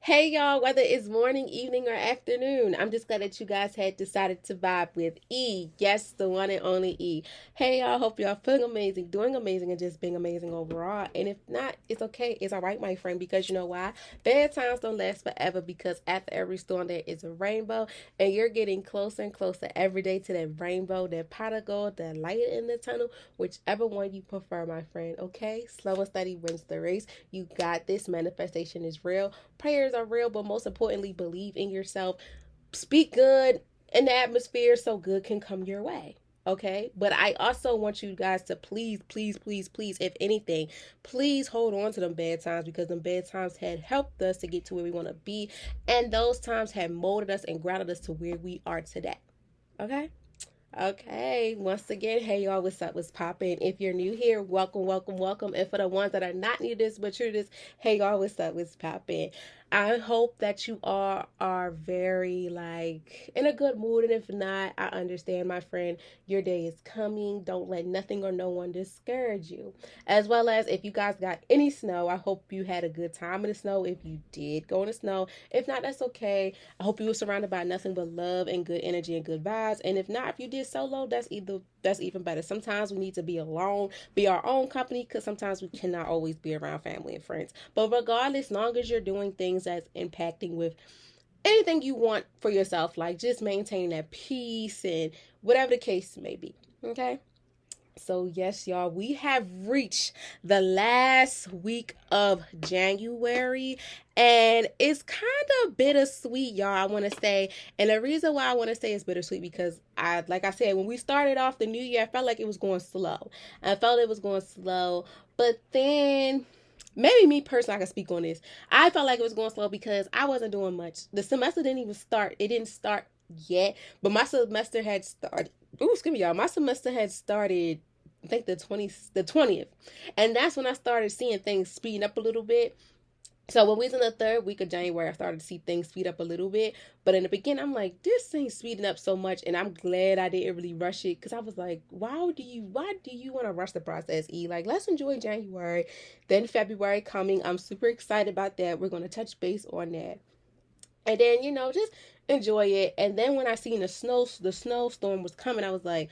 Hey y'all, whether it's morning, evening, or afternoon, I'm just glad that you guys had decided to vibe with E. Yes, the one and only E. Hey y'all, hope y'all feeling amazing, doing amazing, and just being amazing overall. And if not, it's okay. It's all right, my friend, because you know why? Bad times don't last forever because after every storm, there is a rainbow, and you're getting closer and closer every day to that rainbow, that pot of gold, that light in the tunnel, whichever one you prefer, my friend. Okay? Slow and steady wins the race. You got this. Manifestation is real. Prayers are real, but most importantly, believe in yourself. Speak good in the atmosphere so good can come your way. Okay, but I also want you guys to please, please, please, please, if anything, please hold on to them bad times because them bad times had helped us to get to where we want to be, and those times had molded us and grounded us to where we are today. Okay. Okay, once again, hey y'all, what's up? What's poppin'? If you're new here, welcome, welcome, welcome. And for the ones that are not new to this, but true to this, hey y'all, what's up? What's poppin'? I hope that you all are very like in a good mood, and if not, I understand, my friend. Your day is coming. Don't let nothing or no one discourage you. As well as if you guys got any snow, I hope you had a good time in the snow. If you did go in the snow, if not, that's okay. I hope you were surrounded by nothing but love and good energy and good vibes. And if not, if you did solo, that's even better. Sometimes we need to be alone, be our own company, because sometimes we cannot always be around family and friends. But regardless, long as you're doing things that's impacting with anything you want for yourself, like just maintaining that peace and whatever the case may be. Okay. So, yes, y'all, we have reached the last week of January, and it's kind of bittersweet, y'all. I want to say, and the reason why I want to say it's bittersweet because like I said, when we started off the new year, I felt like it was going slow. I felt it was going slow, but then maybe me personally, I can speak on this. I felt like it was going slow because I wasn't doing much. The semester didn't even start. It didn't start yet, but my semester had started. Ooh, excuse me, y'all. My semester had started, I think the 20th. And that's when I started seeing things speeding up a little bit. So when we was in the third week of January, I started to see things speed up a little bit. But in the beginning, I'm like, this ain't speeding up so much, and I'm glad I didn't really rush it because I was like, why do you want to rush the process, E? Like, let's enjoy January, then February coming. I'm super excited about that. We're gonna touch base on that, and then just enjoy it. And then when I seen the snowstorm was coming, I was like,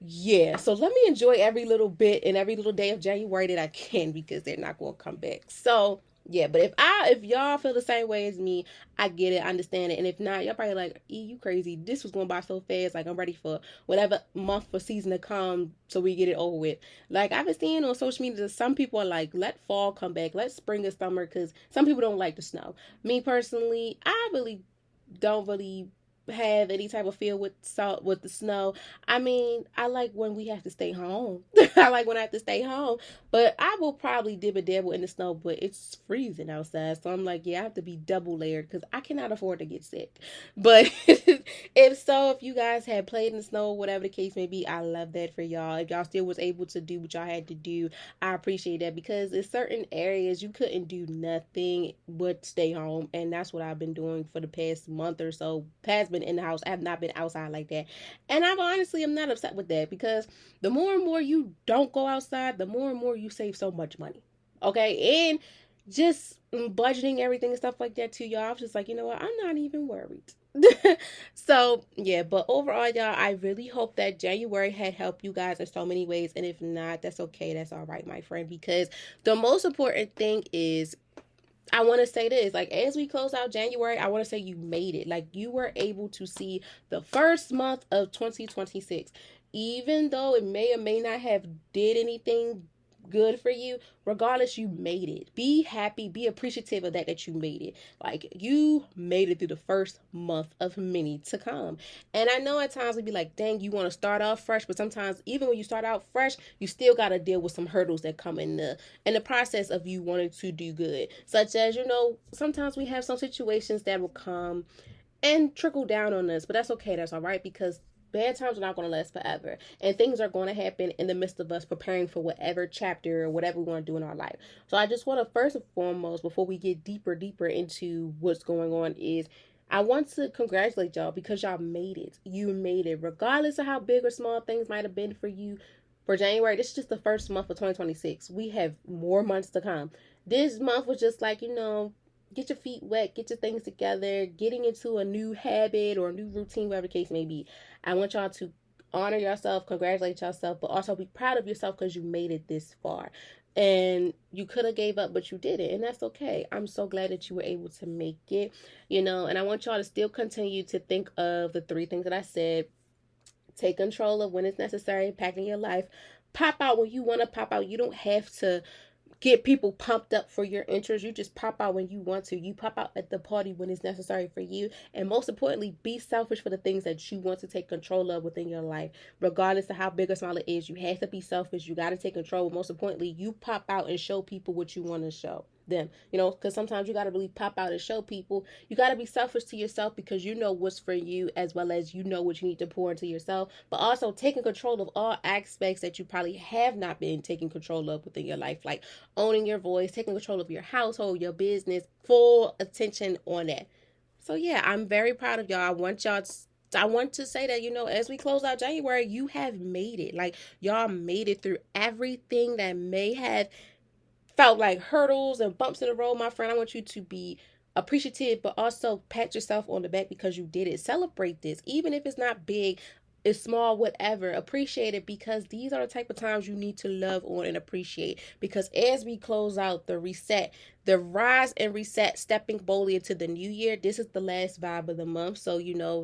yeah, so let me enjoy every little bit and every little day of January that I can because they're not going to come back. So, yeah, but if y'all feel the same way as me, I get it, I understand it. And if not, y'all probably like, E, you crazy. This was going by so fast. Like, I'm ready for whatever month or season to come so we get it over with. Like, I've been seeing on social media that some people are like, let fall come back, let spring and summer, because some people don't like the snow. Me personally, I really don't really have any type of feel with salt with the snow. I mean, I like when we have to stay home. I like when I have to stay home. But I will probably dib a dabble in the snow, but it's freezing outside. So I'm like, yeah, I have to be double layered because I cannot afford to get sick. But if you guys had played in the snow, whatever the case may be, I love that for y'all. If y'all still was able to do what y'all had to do, I appreciate that because in certain areas you couldn't do nothing but stay home. And that's what I've been doing for the past month or so. Past been in the house. I have not been outside like that. And I'm honestly am not upset with that because the more and more you don't go outside, the more and more you save so much money. Okay? And just budgeting everything and stuff like that too, y'all. I was just like, you know what? I'm not even worried. So yeah, but overall, y'all, I really hope that January had helped you guys in so many ways. And if not, that's okay. That's all right, my friend. Because the most important thing is I want to say this, like as we close out January, I want to say you made it. Like you were able to see the first month of 2026. Even though it may or may not have did anything good for you, regardless, you made it. Be happy, be appreciative of that you made it. Like you made it through the first month of many to come. And I know at times we'd be like, dang, you want to start off fresh, but sometimes even when you start out fresh, you still got to deal with some hurdles that come in the process of you wanting to do good. Such as, sometimes we have some situations that will come and trickle down on us, but that's okay. That's all right because bad times are not going to last forever, and things are going to happen in the midst of us preparing for whatever chapter or whatever we want to do in our life. So I just want to first and foremost, before we get deeper into what's going on, is I want to congratulate y'all because y'all made it. You made it, regardless of how big or small things might have been for you. For January, this is just the first month of 2026. We have more months to come. This month was just like, get your feet wet, get your things together, getting into a new habit or a new routine, whatever the case may be. I want y'all to honor yourself, congratulate yourself, but also be proud of yourself because you made it this far. And you could have gave up, but you didn't, and that's okay. I'm so glad that you were able to make it, and I want y'all to still continue to think of the three things that I said. Take control of when it's necessary, impacting your life. Pop out when you want to pop out. You don't have to get people pumped up for your interest. You just pop out when you want to. You pop out at the party when it's necessary for you. And most importantly, be selfish for the things that you want to take control of within your life. Regardless of how big or small it is, you have to be selfish. You got to take control. But most importantly, you pop out and show people what you want to show them, because sometimes you got to really pop out and show people. You got to be selfish to yourself because you know what's for you, as well as you know what you need to pour into yourself, but also taking control of all aspects that you probably have not been taking control of within your life, like owning your voice, taking control of your household, your business, full attention on that. So yeah, I'm very proud of y'all. I want to say that, as we close out January, you have made it. Like, y'all made it through everything that may have felt like hurdles and bumps in the road. My friend, I want you to be appreciative, but also pat yourself on the back because you did it. Celebrate this, even if it's not big, it's small, whatever. Appreciate it, because these are the type of times you need to love on and appreciate. Because as we close out the reset, the rise and reset, stepping boldly into the new year, this is the last vibe of the month. So,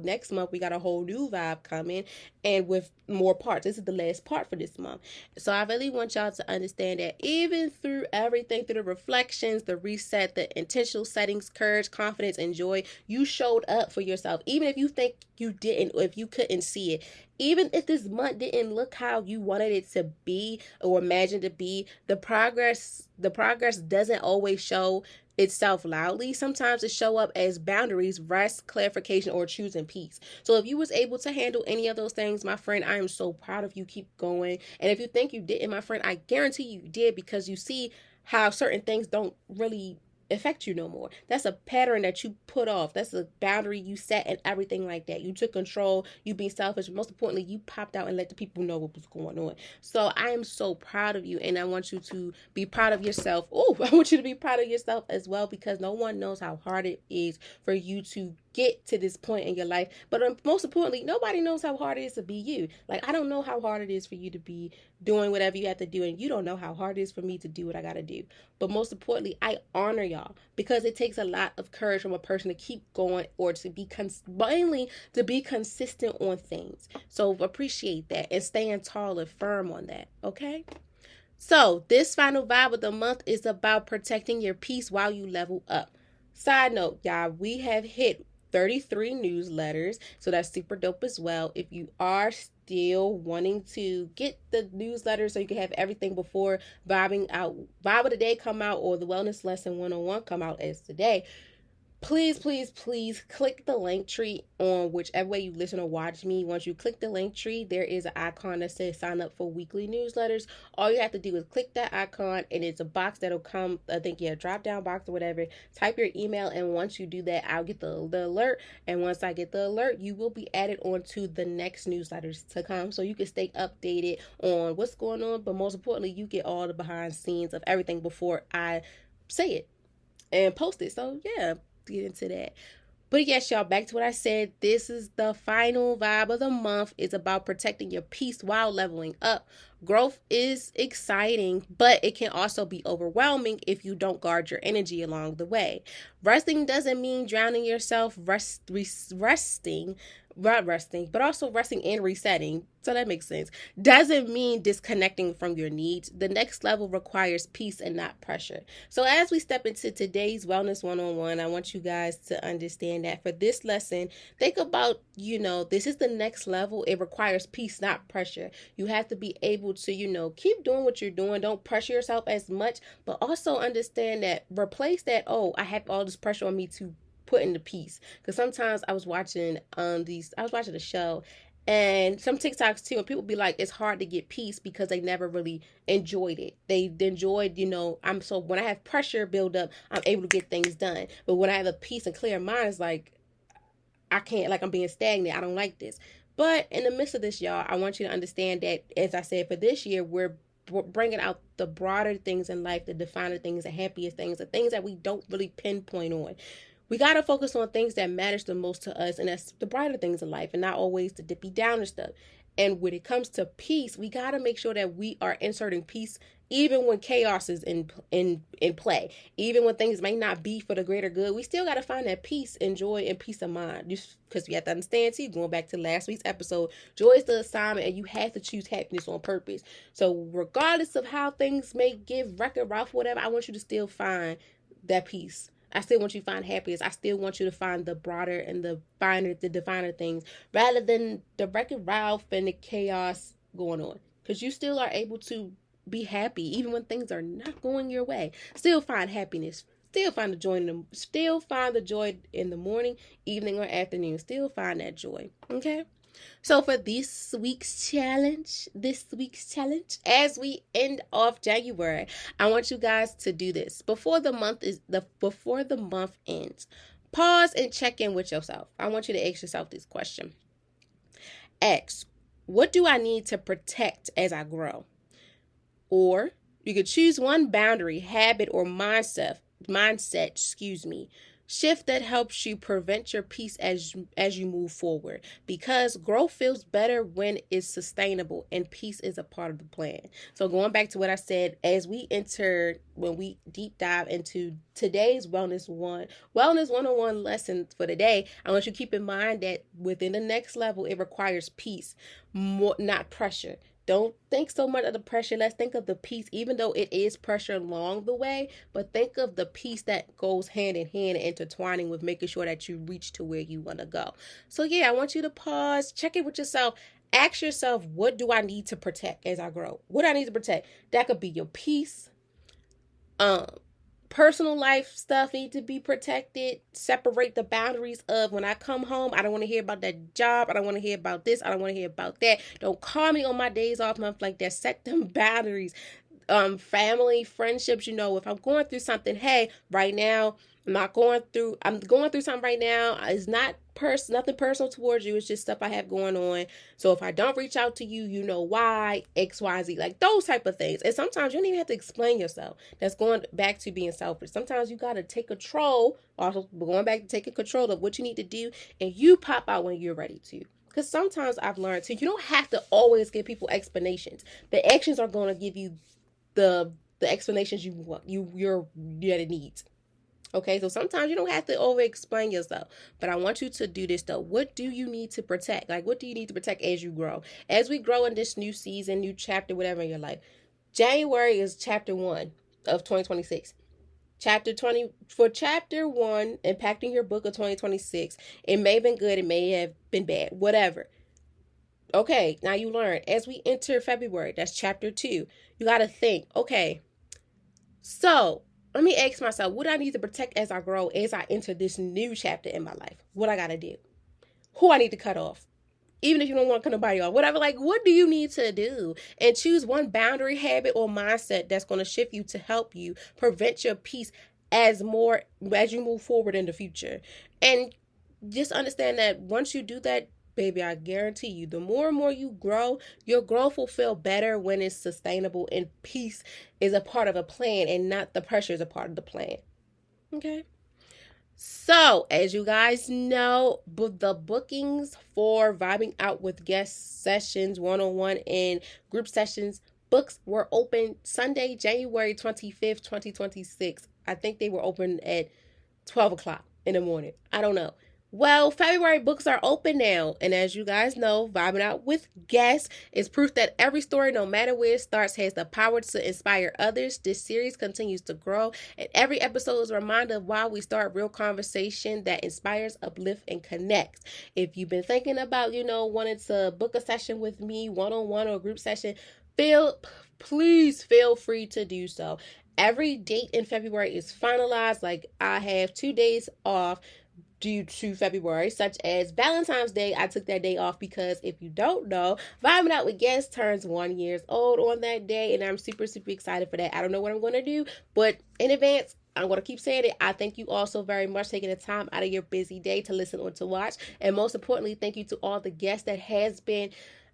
next month we got a whole new vibe coming, and with more parts. This is the last part for this month. So I really want y'all to understand that even through everything, through the reflections, the reset, the intentional settings, courage, confidence, and joy, you showed up for yourself. Even if you think you didn't, or if you couldn't see it, even if this month didn't look how you wanted it to be or imagined to be, the progress doesn't always show itself loudly. Sometimes it show up as boundaries, rest, clarification, or choosing peace. So if you was able to handle any of those things, my friend, I am so proud of you. Keep going. And if you think you didn't, my friend, I guarantee you did, because you see how certain things don't really affect you no more. That's a pattern that you put off. That's a boundary you set and everything like that. You took control, you being selfish, but most importantly, you popped out and let the people know what was going on. So I am so proud of you, and I want you to be proud of yourself. Oh, I want you to be proud of yourself as well, because no one knows how hard it is for you to get to this point in your life. But most importantly, nobody knows how hard it is to be you. Like, I don't know how hard it is for you to be doing whatever you have to do, and you don't know how hard it is for me to do what I gotta do. But most importantly, I honor y'all, because it takes a lot of courage from a person to keep going, or to be mainly to be consistent on things. So appreciate that and stand tall and firm on that. Okay. So this final vibe of the month is about protecting your peace while you level up. Side note, y'all, we have hit 33 newsletters, so that's super dope as well. If you are still wanting to get the newsletter so you can have everything before Vibe of the Day come out, or the Wellness Lesson 101 come out as today, please, please, please click the link tree on whichever way you listen or watch me. Once you click the link tree, there is an icon that says sign up for weekly newsletters. All you have to do is click that icon, and it's a box that'll come, I think, drop down box or whatever. Type your email, and once you do that, I'll get the alert. And once I get the alert, you will be added on to the next newsletters to come, so you can stay updated on what's going on. But most importantly, you get all the behind scenes of everything before I say it and post it. So yeah, get into that. But yes, y'all, back to what I said. This is the final vibe of the month. It's about protecting your peace while leveling up. Growth is exciting, but it can also be overwhelming if you don't guard your energy along the way. Resting doesn't mean drowning yourself. Resting, but also resting and resetting. So that makes sense. Doesn't mean disconnecting from your needs. The next level requires peace and not pressure. So as we step into today's Wellness 101, I want you guys to understand that for this lesson, think about, this is the next level. It requires peace, not pressure. You have to be able to, keep doing what you're doing. Don't pressure yourself as much, but also understand that, replace that, I have all this pressure on me to put into peace. Because sometimes I was watching a show, and some TikToks too, and people be like, it's hard to get peace because they never really enjoyed it. They enjoyed, when I have pressure build up, I'm able to get things done. But when I have a peace and clear mind, it's like, I can't, like, I'm being stagnant. I don't like this. But in the midst of this, y'all, I want you to understand that, as I said, for this year, we're bringing out the broader things in life, the defining things, the happiest things, the things that we don't really pinpoint on. We got to focus on things that matters the most to us, and that's the brighter things in life, and not always the dippy downer stuff. And when it comes to peace, we got to make sure that we are inserting peace even when chaos is in play, even when things may not be for the greater good. We still got to find that peace and joy and peace of mind, just because we have to understand too, going back to last week's episode, joy is the assignment, and you have to choose happiness on purpose. So regardless of how things may give record rough, whatever, I want you to still find that peace. I still want you to find happiness. I still want you to find the broader and the finer, the definer things, rather than the record Ralph and the chaos going on. Because you still are able to be happy even when things are not going your way. Still find happiness. Still find the joy in the morning, evening, or afternoon. Still find that joy. Okay? So for this week's challenge, as we end off January, I want you guys to do this before the month ends. Pause and check in with yourself. I want you to ask yourself this question. Ask, what do I need to protect as I grow? Or you could choose one boundary, habit, or mindset, shift that helps you prevent your peace as you move forward, because growth feels better when it's sustainable and peace is a part of the plan. So going back to what I said, when we deep dive into today's Wellness 101 lesson for the day, I want you to keep in mind that within the next level, it requires peace, more, not pressure. Don't think so much of the pressure. Let's think of the peace, even though it is pressure along the way, but think of the peace that goes hand in hand and intertwining with making sure that you reach to where you want to go. So yeah, I want you to pause, check it with yourself. Ask yourself, what do I need to protect as I grow? What do I need to protect? That could be your peace. Personal life stuff need to be protected. Separate the boundaries of when I come home, I don't want to hear about that job. I don't want to hear about this. I don't want to hear about that. Don't call me on my days off, month like that. Set them boundaries. Family, friendships, if I'm going through something, hey, right now, I'm going through something right now. It's not nothing personal towards you. It's just stuff I have going on. So if I don't reach out to you, you know why, X, Y, Z, like those type of things. And sometimes you don't even have to explain yourself. That's going back to being selfish. Sometimes you got to take control, also going back to taking control of what you need to do, and you pop out when you're ready to. Because sometimes I've learned too, you don't have to always give people explanations. The actions are going to give you the explanations you want, that it needs. Okay, so sometimes you don't have to over-explain yourself, but I want you to do this though. What do you need to protect? Like, what do you need to protect as you grow? As we grow in this new season, new chapter, whatever in your life. January is chapter 1 of 2026. Chapter 1, impacting your book of 2026. It may have been good, it may have been bad, whatever. Okay, now you learn. As we enter February, that's chapter 2. You got to think, okay, so let me ask myself, what do I need to protect as I grow, as I enter this new chapter in my life? What I got to do? Who I need to cut off? Even if you don't want to cut nobody off, whatever, like, what do you need to do? And choose one boundary, habit, or mindset that's going to shift you to help you prevent your peace as you move forward in the future. And just understand that once you do that, baby, I guarantee you, the more and more you grow, your growth will feel better when it's sustainable and peace is a part of a plan and not the pressure is a part of the plan. Okay? So, as you guys know, the bookings for Vibing Out with Guest Sessions, one-on-one and group sessions, books were open Sunday, January 25th, 2026. I think they were open at 12 o'clock in the morning. I don't know. Well, February books are open now, and as you guys know, Vibing Out with Guests is proof that every story, no matter where it starts, has the power to inspire others. This series continues to grow, and every episode is a reminder of why we start real conversation that inspires, uplifts, and connects. If you've been thinking about, wanting to book a session with me, one-on-one or group session, please feel free to do so. Every date in February is finalized. Like, I have 2 days off due to February, such as Valentine's Day. I took that day off because, if you don't know, Vibing Out with Guests turns 1 year old on that day, and I'm super, super excited for that. I don't know what I'm going to do, but in advance, I'm going to keep saying it. I thank you all so very much taking the time out of your busy day to listen or to watch, and most importantly, thank you to all the guests that has been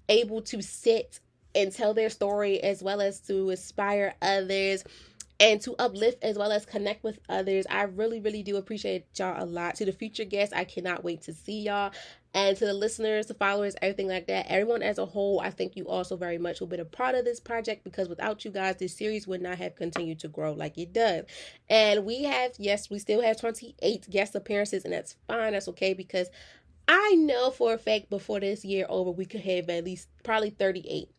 able to sit and tell their story, as well as to inspire others and to uplift as well as connect with others. I really, really do appreciate y'all a lot. To the future guests, I cannot wait to see y'all. And to the listeners, the followers, everything like that, everyone as a whole, I thank you all so very much who have been a part of this project, because without you guys, this series would not have continued to grow like it does. And we have, yes, we still have 28 guest appearances, and that's fine. That's okay, because I know for a fact before this year over, we could have at least probably 38.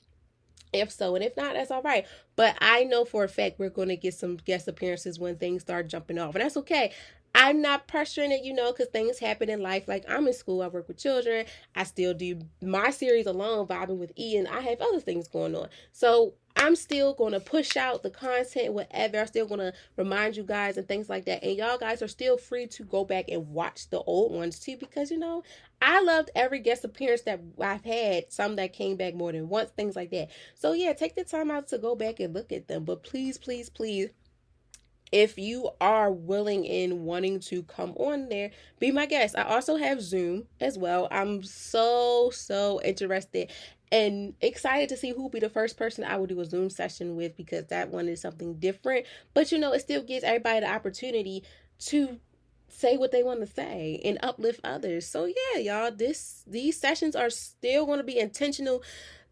If so, and if not, that's all right. But I know for a fact we're going to get some guest appearances when things start jumping off. And that's okay. I'm not pressuring it, because things happen in life. Like, I'm in school, I work with children. I still do my series alone, vibing with E, and I have other things going on. So I'm still going to push out the content, whatever. I'm still going to remind you guys and things like that. And y'all guys are still free to go back and watch the old ones too, because, I loved every guest appearance that I've had, some that came back more than once, things like that. So yeah, take the time out to go back and look at them. But please, please, please, if you are willing and wanting to come on there, be my guest. I also have Zoom as well. I'm so interested and excited to see who will be the first person I will do a Zoom session with, because that one is something different. But it still gives everybody the opportunity to say what they want to say and uplift others. So yeah, y'all, these sessions are still going to be intentional.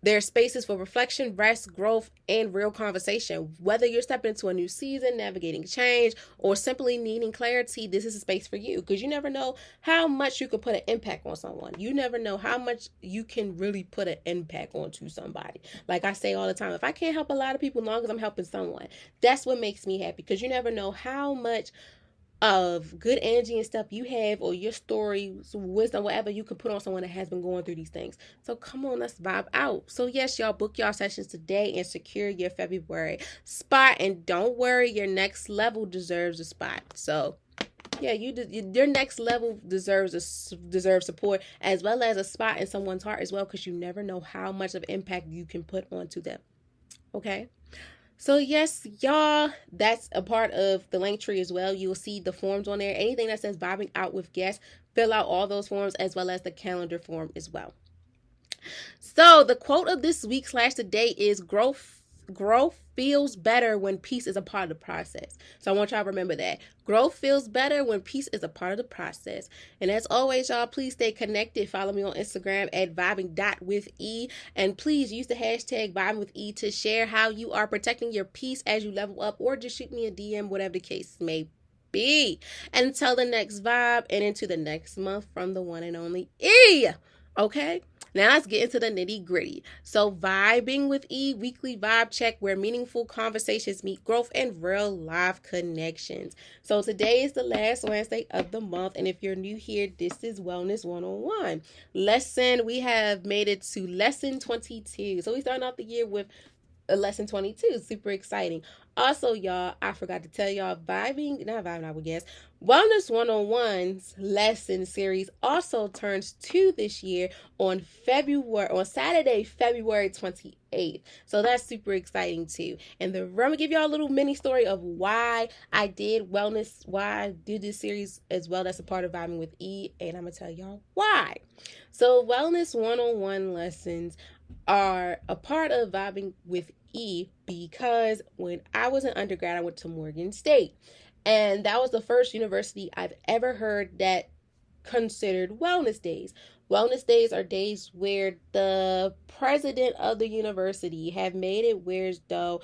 There are spaces for reflection, rest, growth, and real conversation. Whether you're stepping into a new season, navigating change, or simply needing clarity, this is a space for you, because you never know how much you could put an impact on someone. You never know how much you can really put an impact onto somebody. Like I say all the time, if I can't help a lot of people, as long as I'm helping someone, that's what makes me happy, because you never know how much of good energy and stuff you have, or your story, wisdom, whatever you can put on someone that has been going through these things. So come on, let's vibe out. So yes, y'all, book y'all sessions today and secure your February spot. And don't worry, your next level deserves a spot. So yeah, your next level deserves support, as well as a spot in someone's heart as well, because you never know how much of impact you can put onto them. Okay. So yes, y'all, that's a part of the link tree as well. You'll see the forms on there. Anything that says vibing out with guests, fill out all those forms, as well as the calendar form as well. So the quote of this week / today is growth feels better when peace is a part of the process. So I want y'all to remember that. Growth feels better when peace is a part of the process. And as always, y'all, please stay connected. Follow me on Instagram at vibing.with.e. And please use the hashtag vibingwithe to share how you are protecting your peace as you level up, or just shoot me a DM, whatever the case may be. And until the next vibe and into the next month, from the one and only E. Okay? Now let's get into the nitty gritty. So vibing with E, weekly vibe check where meaningful conversations meet growth and real life connections. So today is the last Wednesday of the month. And if you're new here, this is Wellness 101. We have made it to lesson 22. So we starting off the year with lesson 22. Super exciting. Also, y'all, I forgot to tell y'all, Wellness 101's lesson series also turns 2 this year on Saturday, February 28th. So that's super exciting too. And I'm gonna give y'all a little mini story of why I did this series as well. That's a part of Vibing with E, and I'm gonna tell y'all why. So Wellness 101 lessons are a part of Vibing with E because when I was an undergrad, I went to Morgan State. And that was the first university I've ever heard that considered wellness days. Wellness days are days where the president of the university have made it where as though,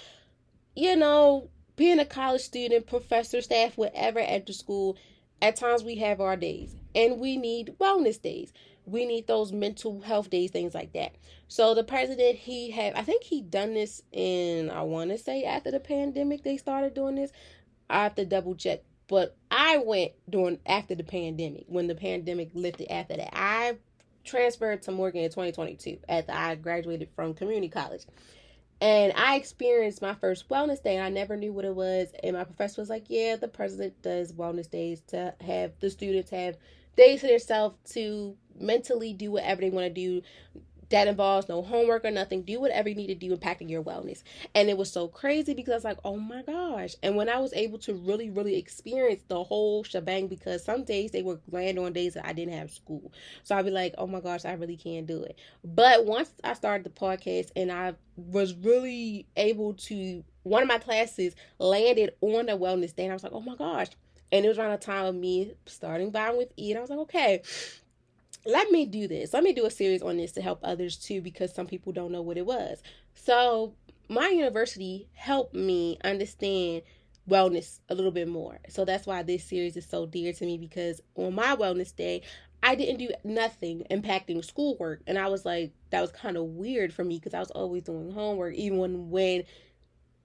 being a college student, professor, staff, whatever at the school, at times we have our days. And we need wellness days. We need those mental health days, things like that. So the president, I think he done this I want to say after the pandemic, they started doing this. I have to double check. But I went after the pandemic, when the pandemic lifted after that. I transferred to Morgan in 2022 after I graduated from community college. And I experienced my first wellness day, and I never knew what it was. And my professor was like, yeah, the president does wellness days to have the students have days to themselves to mentally do whatever they want to do, that involves no homework or nothing. Do whatever you need to do impacting your wellness. And it was so crazy because I was like, oh my gosh. And when I was able to really, really experience the whole shebang, because some days they would land on days that I didn't have school. So I'd be like, oh my gosh, I really can't do it. But once I started the podcast and I was really able to, one of my classes landed on a wellness day, and I was like, oh my gosh. And it was around the time of me starting Vibing with E. And I was like, okay, let me do this. Let me do a series on this to help others too, because some people don't know what it was. So my university helped me understand wellness a little bit more. So that's why this series is so dear to me, because on my wellness day, I didn't do nothing impacting schoolwork. And I was like, that was kind of weird for me because I was always doing homework, even when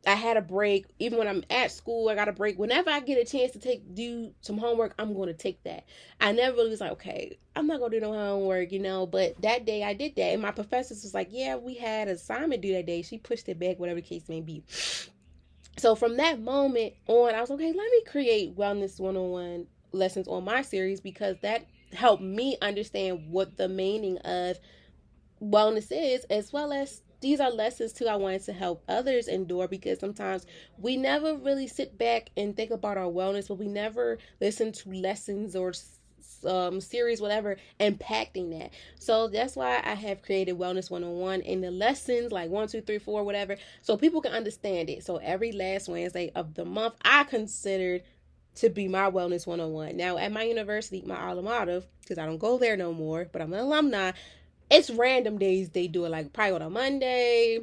I had a break. Even when I'm at school, I got a break. Whenever I get a chance to do some homework, I'm going to take that. I never really was like, okay, I'm not going to do no homework, but that day I did that. And my professors was like, yeah, we had an assignment due that day. She pushed it back, whatever the case may be. So from that moment on, I was like, okay, let me create wellness one-on-one lessons on my series, because that helped me understand what the meaning of wellness is, as well as these are lessons too I wanted to help others endure, because sometimes we never really sit back and think about our wellness, but we never listen to lessons or series, whatever, impacting that. So that's why I have created Wellness 101 in the lessons, like 1, 2, 3, 4, whatever, so people can understand it. So every last Wednesday of the month, I considered to be my Wellness 101. Now, at my university, my alma mater, because I don't go there no more, but I'm an alumni, it's random days they do it, like probably on a Monday,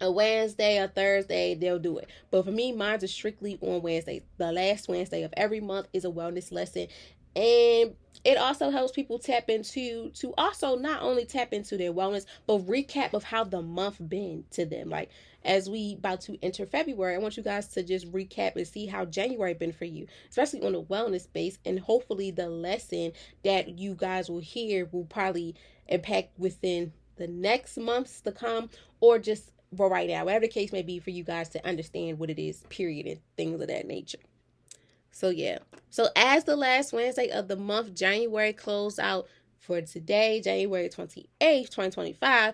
a Wednesday, a Thursday, they'll do it. But for me, mine's is strictly on Wednesday. The last Wednesday of every month is a wellness lesson. And it also helps people tap into, to also not only tap into their wellness, but recap of how the month been to them. Like, as we about to enter February, I want you guys to just recap and see how January been for you, especially on the wellness space. And hopefully the lesson that you guys will hear will probably impact within the next months to come, or just for right now, whatever the case may be, for you guys to understand what it is, period, and things of that nature. So yeah. So as the last Wednesday of the month, January closed out for today, January 28th, 2025.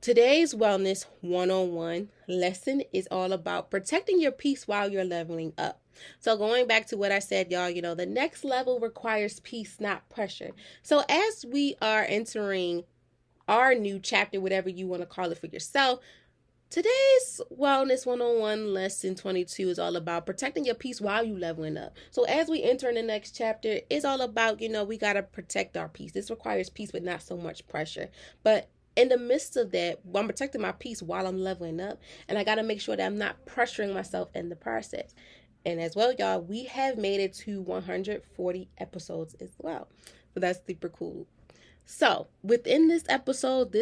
Today's Wellness 101 lesson is all about protecting your peace while you're leveling up. So going back to what I said, y'all, the next level requires peace, not pressure. So as we are entering our new chapter, whatever you want to call it for yourself, today's Wellness 101 lesson 22 is all about protecting your peace while you leveling up. So as we enter in the next chapter, it's all about, we got to protect our peace. This requires peace, but not so much pressure. But in the midst of that, I'm protecting my peace while I'm leveling up, and I got to make sure that I'm not pressuring myself in the process. And as well, y'all, we have made it to 140 episodes as well. So that's super cool. So within this episode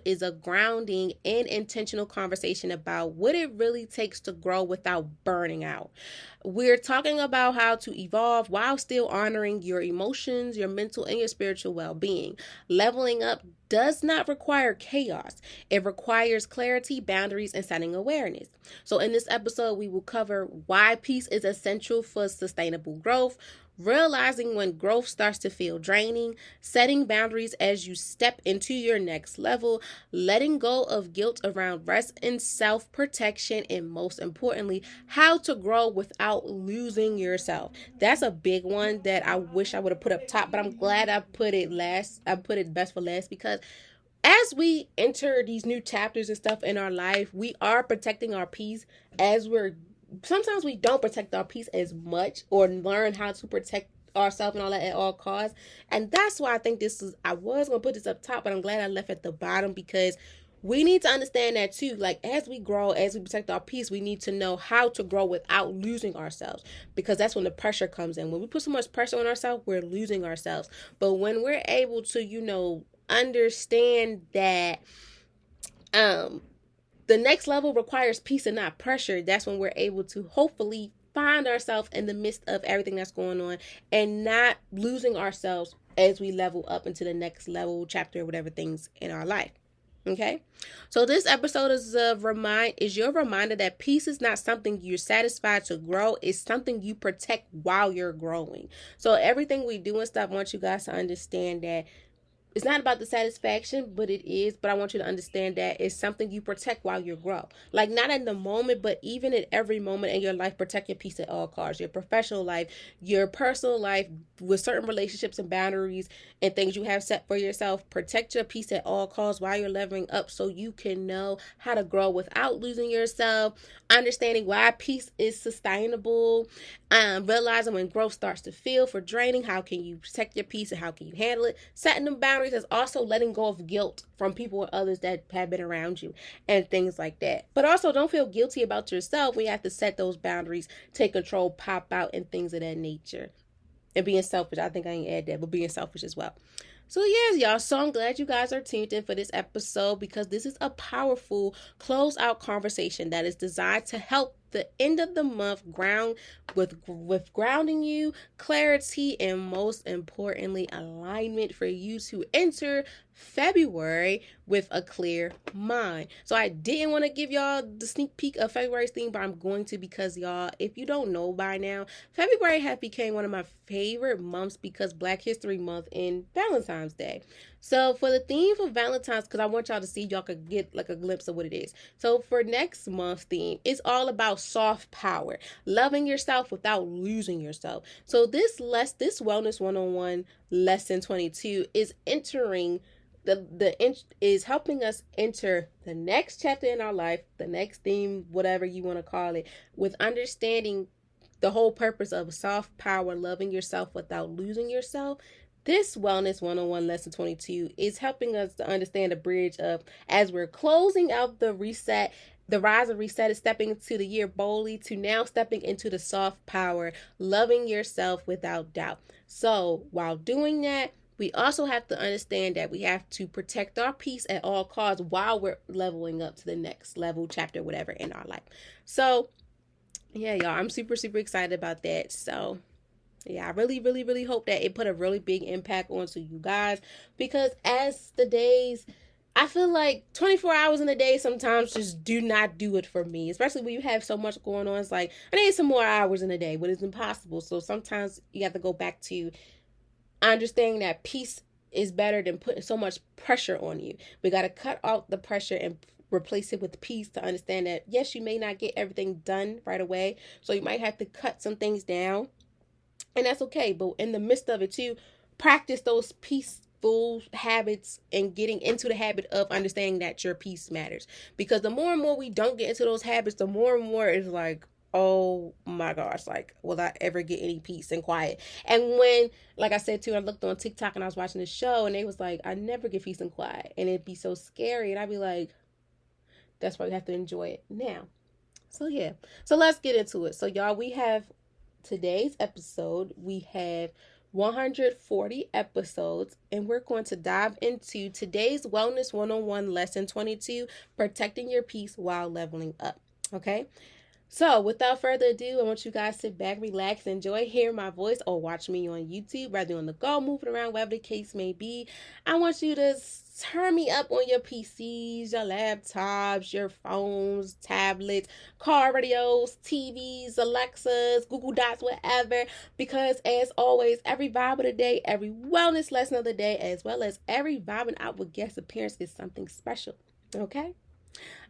is a grounding and intentional conversation about what it really takes to grow without burning out. We're talking about how to evolve while still honoring your emotions, your mental, and your spiritual well-being. Leveling up does not require chaos. It requires clarity, boundaries, and setting awareness. So in this episode, we will cover why peace is essential for sustainable growth, realizing when growth starts to feel draining, setting boundaries as you step into your next level, letting go of guilt around rest and self-protection, and most importantly, how to grow without losing yourself. That's a big one that I wish I would have put up top, but I'm glad I put it last. I put it best for last, because as we enter these new chapters and stuff in our life, we are protecting our peace. Sometimes we don't protect our peace as much, or learn how to protect ourselves and all that at all costs. And that's why I think I was going to put this up top, but I'm glad I left at the bottom, because we need to understand that too. Like, as we grow, as we protect our peace, we need to know how to grow without losing ourselves, because that's when the pressure comes in. When we put so much pressure on ourselves, we're losing ourselves. But when we're able to, understand that, the next level requires peace and not pressure, that's when we're able to hopefully find ourselves in the midst of everything that's going on, and not losing ourselves as we level up into the next level, chapter, whatever things in our life. Okay, so this episode is your reminder that peace is not something you're satisfied to grow. It's something you protect while you're growing. So everything we do and stuff, I want you guys to understand that it's not about the satisfaction, but it is. But I want you to understand that it's something you protect while you grow. Like, not in the moment, but even at every moment in your life, protect your peace at all costs. Your professional life, your personal life, with certain relationships and boundaries and things you have set for yourself. Protect your peace at all costs while you're leveling up, so you can know how to grow without losing yourself. Understanding why peace is sustainable. Realizing when growth starts to feel for draining, how can you protect your peace and how can you handle it? Setting them boundaries is also letting go of guilt from people and others that have been around you and things like that. But also, don't feel guilty about yourself when you have to set those boundaries, take control, pop out, and things of that nature. And being selfish, I think I ain't add that, but being selfish as well. So yes, y'all. So I'm glad you guys are tuned in for this episode, because this is a powerful close out conversation that is designed to help the end of the month ground with grounding you, clarity, and most importantly, alignment for you to enter February with a clear mind. So I didn't want to give y'all the sneak peek of February's theme, but I'm going to, because y'all, if you don't know by now, February has become one of my favorite months because Black History Month and Valentine's Day. So for the theme for Valentine's, because I want y'all to see, y'all could get like a glimpse of what it is. So for next month's theme, it's all about soft power, loving yourself without losing yourself. So this Wellness 101 lesson 22 is entering is helping us enter the next chapter in our life, the next theme, whatever you want to call it, with understanding the whole purpose of soft power, loving yourself without losing yourself. This Wellness 101 Lesson 22 is helping us to understand the bridge of, as we're closing out the reset, the rise and reset is stepping into the year boldly, to now stepping into the soft power, loving yourself without doubt. So while doing that, we also have to understand that we have to protect our peace at all costs while we're leveling up to the next level, chapter, whatever in our life. So yeah, y'all, I'm super, super excited about that. So yeah, I really, really, really hope that it put a really big impact onto you guys, because as the days, I feel like 24 hours in a day sometimes just do not do it for me, especially when you have so much going on. It's like, I need some more hours in a day, but it's impossible. So sometimes you have to go back to understanding that peace is better than putting so much pressure on you. We got to cut out the pressure and replace it with peace, to understand that, yes, you may not get everything done right away. So you might have to cut some things down. And that's okay. But in the midst of it too, practice those peaceful habits and getting into the habit of understanding that your peace matters. Because the more and more we don't get into those habits, the more and more it's like, oh my gosh, like, will I ever get any peace and quiet? And when, like I said too, I looked on TikTok and I was watching the show, and they was like, I never get peace and quiet. And it'd be so scary. And I'd be like, that's why we have to enjoy it now. So yeah. So let's get into it. So y'all, we have today's episode, we have 140 episodes, and we're going to dive into today's Wellness 101 Lesson 22, protecting your peace while leveling up. Okay? So without further ado, I want you guys to sit back, relax, enjoy hearing my voice, or watch me on YouTube, whether on the go, moving around, whatever the case may be. I want you to turn me up on your PCs, your laptops, your phones, tablets, car radios, TVs, Alexas, Google Dots, whatever. Because as always, every vibe of the day, every wellness lesson of the day, as well as every vibing out with guest appearance is something special. Okay?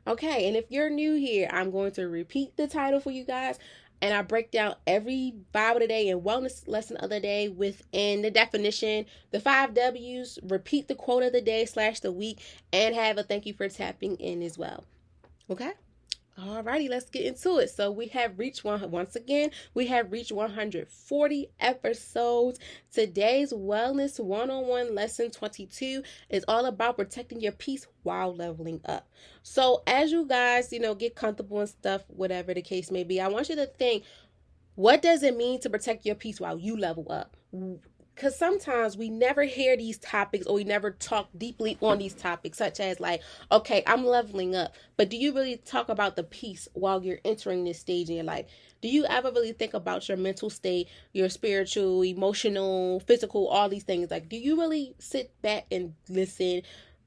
Okay, and if you're new here, I'm going to repeat the title for you guys, and I break down every Bible of the day and wellness lesson of the day within the definition, the 5 W's, repeat the quote of the day / the week, and have a thank you for tapping in as well. Okay? Alrighty, let's get into it. So we have reached 140 episodes. Today's Wellness 101 Lesson 22 is all about protecting your peace while leveling up. So as you guys, get comfortable and stuff, whatever the case may be, I want you to think, what does it mean to protect your peace while you level up? Because sometimes we never hear these topics, or we never talk deeply on these topics, such as like, okay, I'm leveling up. But do you really talk about the peace while you're entering this stage in your life? Do you ever really think about your mental state, your spiritual, emotional, physical, all these things? Like, do you really sit back and listen,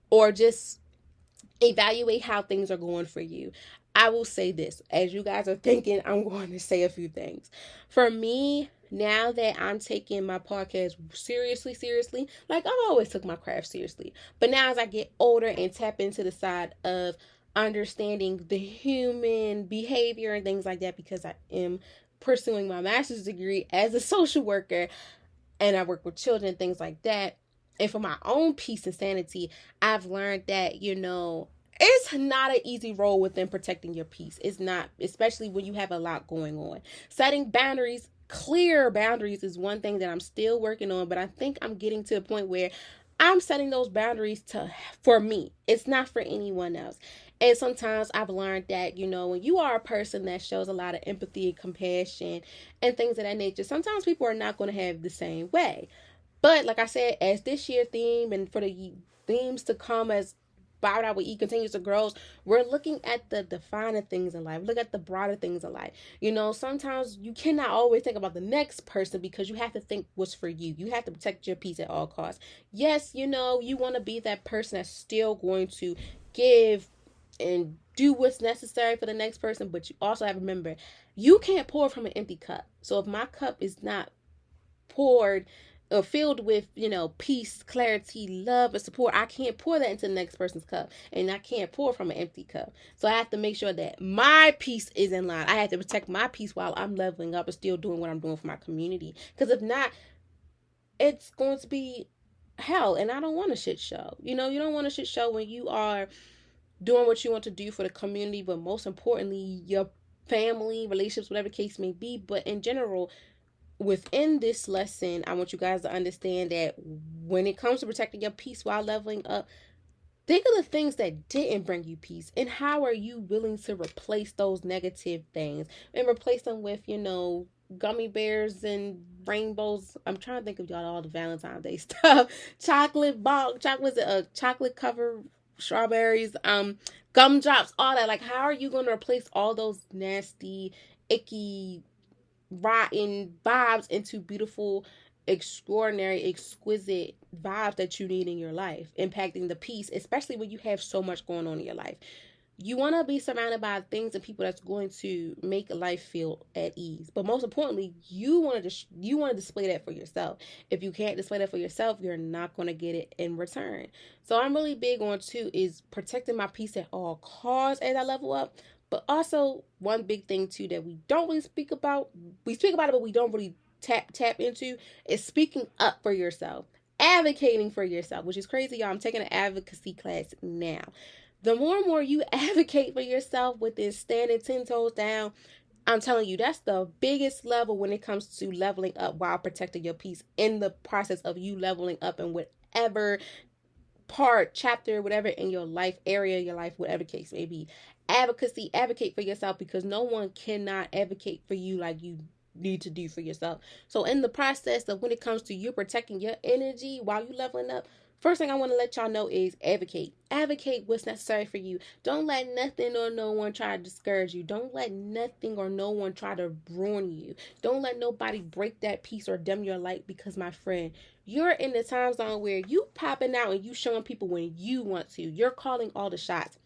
or just evaluate how things are going for you? I will say this, as you guys are thinking, I'm going to say a few things. For me, now that I'm taking my podcast seriously, like I've always took my craft seriously, but now as I get older and tap into the side of understanding the human behavior and things like that, because I am pursuing my master's degree as a social worker and I work with children and things like that. And for my own peace and sanity, I've learned that, it's not an easy role within protecting your peace. It's not, especially when you have a lot going on. Setting boundaries, clear boundaries, is one thing that I'm still working on, but I think I'm getting to the point where I'm setting those boundaries for me. It's not for anyone else. And sometimes I've learned that, when you are a person that shows a lot of empathy and compassion and things of that nature, sometimes people are not going to have the same way. But like I said, as this year theme and for the themes to come as Bow Out with E continues to grow, we're looking at the defining things in life. Look at the broader things in life. Sometimes you cannot always think about the next person because you have to think what's for you. You have to protect your peace at all costs. Yes, you want to be that person that's still going to give and do what's necessary for the next person, but you also have to remember, you can't pour from an empty cup. So if my cup is not poured or filled with, peace, clarity, love, and support, I can't pour that into the next person's cup. And I can't pour from an empty cup. So I have to make sure that my peace is in line. I have to protect my peace while I'm leveling up and still doing what I'm doing for my community. Because if not, it's going to be hell. And I don't want a shit show. You don't want a shit show when you are doing what you want to do for the community, but most importantly, your family, relationships, whatever the case may be. But in general, within this lesson, I want you guys to understand that when it comes to protecting your peace while leveling up, think of the things that didn't bring you peace and how are you willing to replace those negative things and replace them with, gummy bears and rainbows. I'm trying to think of y'all all the Valentine's Day stuff. Chocolate covered strawberries, gumdrops, all that. Like, how are you going to replace all those nasty, icky, rotten vibes into beautiful, extraordinary, exquisite vibes that you need in your life, impacting the peace, especially when you have so much going on in your life? You want to be surrounded by things and people that's going to make life feel at ease. But most importantly, you want to display that for yourself. If you can't display that for yourself, you're not going to get it in return. So I'm really big on too is protecting my peace at all costs as I level up. But also one big thing too that we don't really speak about. We speak about it, but we don't really tap into is speaking up for yourself, advocating for yourself, which is crazy, y'all. I'm taking an advocacy class now. The more and more you advocate for yourself with this standing 10 toes down, I'm telling you, that's the biggest level when it comes to leveling up while protecting your peace in the process of you leveling up in whatever part, chapter, whatever in your life, area, your life, whatever case may be. Advocacy, advocate for yourself because no one cannot advocate for you like you need to do for yourself. So in the process of when it comes to you protecting your energy while you leveling up, first thing I want to let y'all know is advocate. Advocate what's necessary for you. Don't let nothing or no one try to discourage you. Don't let nothing or no one try to ruin you. Don't let nobody break that peace or dim your light because, my friend, you're in the time zone where you popping out and you showing people when you want to. You're calling all the shots.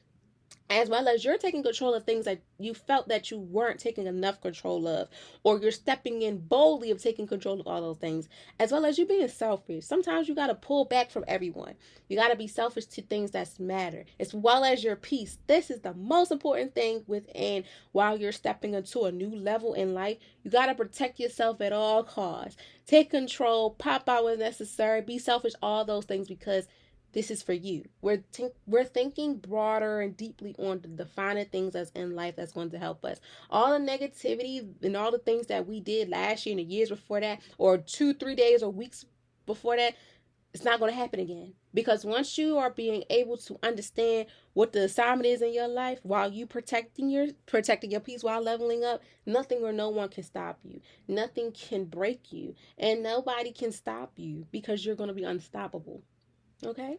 As well as you're taking control of things that you felt that you weren't taking enough control of, or you're stepping in boldly of taking control of all those things, as well as you being selfish. Sometimes you got to pull back from everyone. You got to be selfish to things that matter, as well as your peace. This is the most important thing within while you're stepping into a new level in life. You got to protect yourself at all costs. Take control, pop out when necessary, be selfish, all those things, because this is for you. We're thinking broader and deeply on the defining things that's in life that's going to help us. All the negativity and all the things that we did last year and the years before that, or 2-3 days or weeks before that, it's not going to happen again. Because once you are being able to understand what the assignment is in your life while you protecting your peace while leveling up, nothing or no one can stop you. Nothing can break you. And nobody can stop you because you're going to be unstoppable. Okay,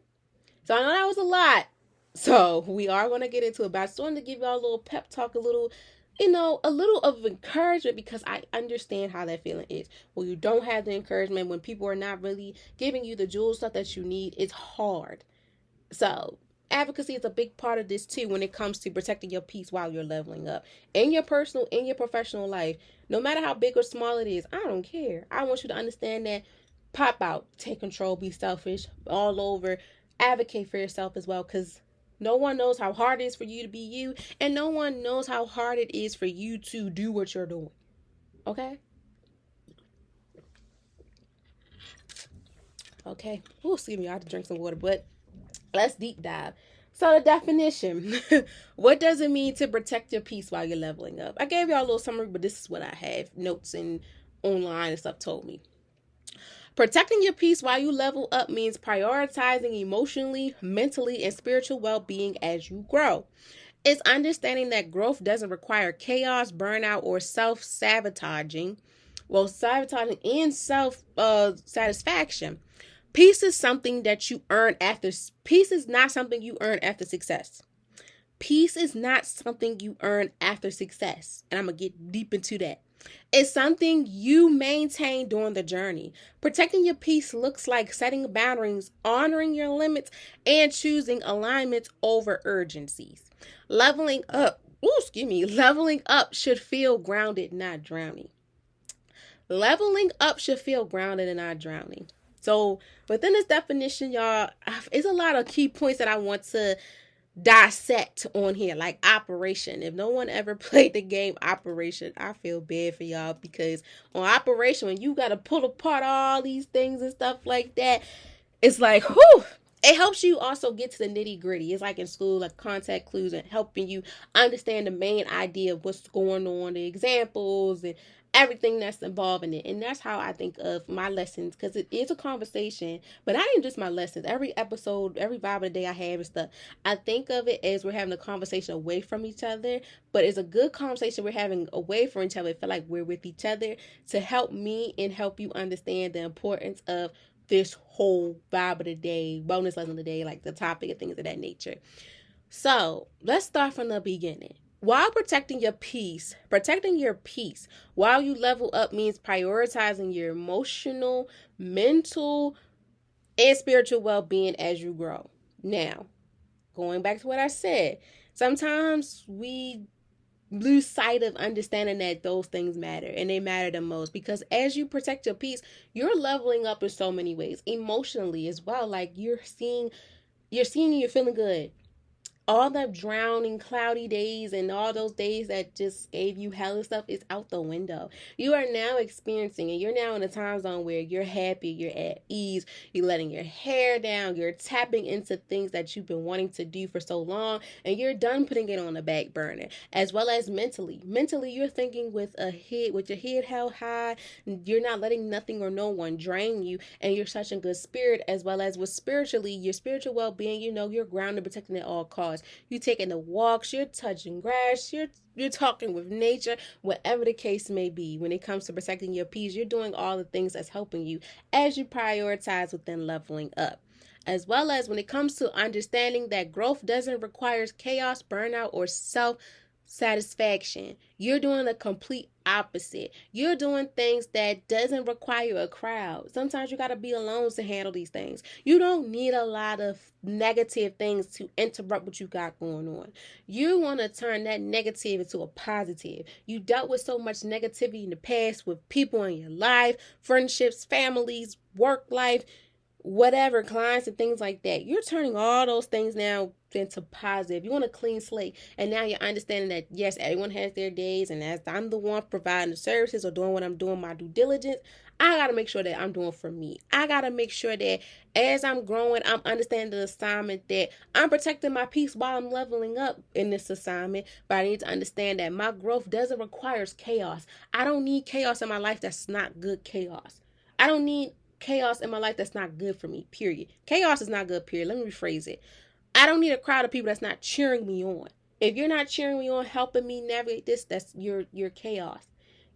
so I know that was a lot. So we are going to get into it, but I just wanted to give y'all a little pep talk, a little of encouragement, because I understand how that feeling is. When you don't have the encouragement, when people are not really giving you the jewel stuff that you need, it's hard. So advocacy is a big part of this too when it comes to protecting your peace while you're leveling up in your personal, in your professional life. No matter how big or small it is, I don't care. I want you to understand that. Pop out, take control, be selfish, all over. Advocate for yourself as well, because no one knows how hard it is for you to be you, and no one knows how hard it is for you to do what you're doing. Okay? Okay. Oh, excuse me, I have to drink some water, but let's deep dive. So the definition. What does it mean to protect your peace while you're leveling up? I gave y'all a little summary, but this is what I have. Notes and online and stuff told me. Protecting your peace while you level up means prioritizing emotionally, mentally, and spiritual well-being as you grow. It's understanding that growth doesn't require chaos, burnout, or self-sabotaging. Well, sabotaging and self-satisfaction. Peace is something that you earn after. Peace is not something you earn after success. Peace is not something you earn after success. And I'm going to get deep into that. It's something you maintain during the journey. Protecting your peace looks like setting boundaries, honoring your limits, and choosing alignment over urgencies. Leveling up should feel grounded, not drowning. Leveling up should feel grounded and not drowning. So within this definition, y'all, it's a lot of key points that I want to dissect on here, like Operation. If no one ever played the game Operation, I feel bad for y'all, because on Operation, when you got to pull apart all these things and stuff like that, it's like, whew. It helps you also get to the nitty gritty. It's like in school, like contact clues and helping you understand the main idea of what's going on, the examples and everything that's involved in it. And that's how I think of my lessons, because it is a conversation, but not even just my lessons. Every episode, every vibe of the day I have and stuff, I think of it as we're having a conversation away from each other, but it's a good conversation we're having away from each other. I feel like we're with each other to help me and help you understand the importance of this whole vibe of the day, bonus lesson of the day, like the topic and things of that nature. So let's start from the beginning. While protecting your peace while you level up means prioritizing your emotional, mental, and spiritual well-being as you grow. Now, going back to what I said, sometimes we lose sight of understanding that those things matter, and they matter the most, because as you protect your peace, you're leveling up in so many ways, emotionally as well. Like you're seeing and you're feeling good. All the drowning, cloudy days and all those days that just gave you hell and stuff is out the window. You are now experiencing, and you're now in a time zone where you're happy, you're at ease, you're letting your hair down, you're tapping into things that you've been wanting to do for so long, and you're done putting it on the back burner. As well as mentally. Mentally, you're thinking with your head held high, you're not letting nothing or no one drain you, and you're such in good spirit. As well as with spiritually, your spiritual well-being, you're grounded, protecting at all costs. You're taking the walks, you're touching grass, you're talking with nature, whatever the case may be. When it comes to protecting your peace, you're doing all the things that's helping you as you prioritize within leveling up. As well as when it comes to understanding that growth doesn't require chaos, burnout, or self-satisfaction. You're doing the complete opposite. You're doing things that doesn't require a crowd. Sometimes you got to be alone to handle these things. You don't need a lot of negative things to interrupt what you got going on. You want to turn that negative into a positive. You dealt with so much negativity in the past with people in your life, friendships, families, work life, whatever, clients and things like that. You're turning all those things now into positive. You want a clean slate, and now you're understanding that yes, everyone has their days, and as I'm the one providing the services or doing what I'm doing, my due diligence, I got to make sure that I'm doing for me. I got to make sure that as I'm growing, I'm understanding the assignment, that I'm protecting my peace while I'm leveling up in this assignment. But I need to understand that my growth doesn't require chaos. I don't need chaos in my life that's not good chaos. I don't need chaos in my life that's not good for me, period. Chaos is not good, period. Let me rephrase it. I don't need a crowd of people that's not cheering me on. If you're not cheering me on, helping me navigate this, that's your chaos.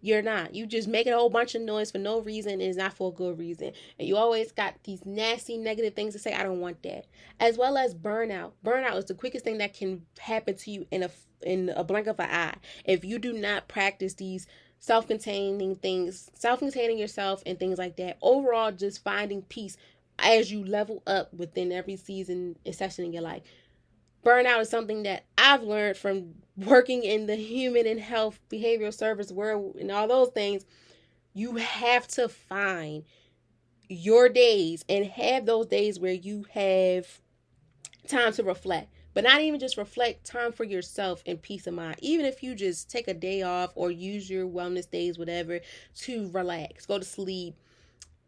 You're not. You just making a whole bunch of noise for no reason, and it's not for a good reason. And you always got these nasty, negative things to say. I don't want that. As well as burnout. Burnout is the quickest thing that can happen to you in a blink of an eye. If you do not practice these self-containing things, self-containing yourself and things like that. Overall, just finding peace as you level up within every season and session in your life. Burnout is something that I've learned from working in the human and health behavioral service world and all those things. You have to find your days and have those days where you have time to reflect, but not even just reflect, time for yourself and peace of mind. Even if you just take a day off or use your wellness days, whatever, to relax, go to sleep,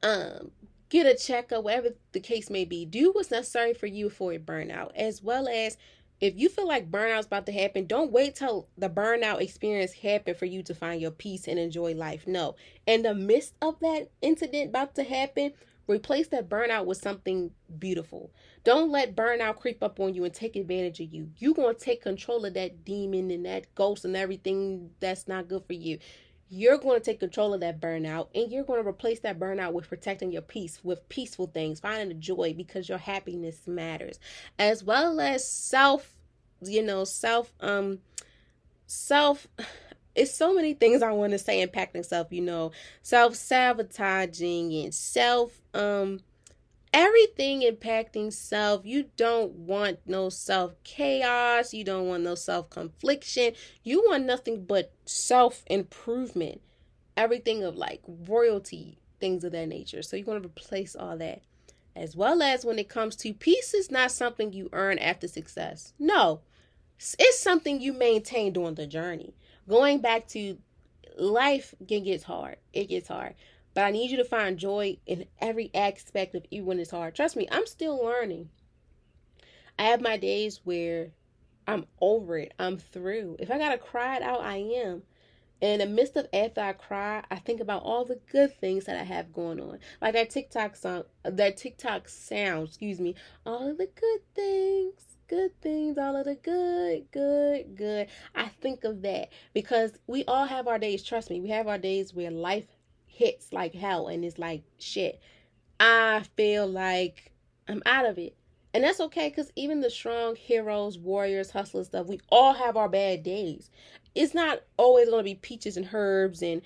um get a checkup, whatever the case may be. Do what's necessary for you for a burnout. As well as, if you feel like burnout's about to happen, don't wait till the burnout experience happen for you to find your peace and enjoy life. No, in the midst of that incident about to happen, replace that burnout with something beautiful. Don't let burnout creep up on you and take advantage of you. You're going to take control of that demon and that ghost and everything that's not good for you. You're going to take control of that burnout, and you're going to replace that burnout with protecting your peace, with peaceful things, finding the joy, because your happiness matters. As well as self, it's so many things I want to say impacting self, self-sabotaging and everything impacting self. You don't want no self chaos. You don't want no self confliction. You want nothing but self improvement. Everything of like royalty, things of that nature. So you want to replace all that. As well as, when it comes to peace, is not something you earn after success. No, it's something you maintain during the journey. Going back to life, gets hard. It gets hard. But I need you to find joy in every aspect of even when it's hard. Trust me, I'm still learning. I have my days where I'm over it. I'm through. If I gotta cry it out, I am. In the midst of after I cry, I think about all the good things that I have going on. Like that TikTok sound, all of the good things, all of the good. I think of that because we all have our days. Trust me, we have our days where life hits like hell and it's like, shit, I feel like I'm out of it. And that's okay, because even the strong heroes, warriors, hustlers, stuff, we all have our bad days. It's not always going to be peaches and herbs and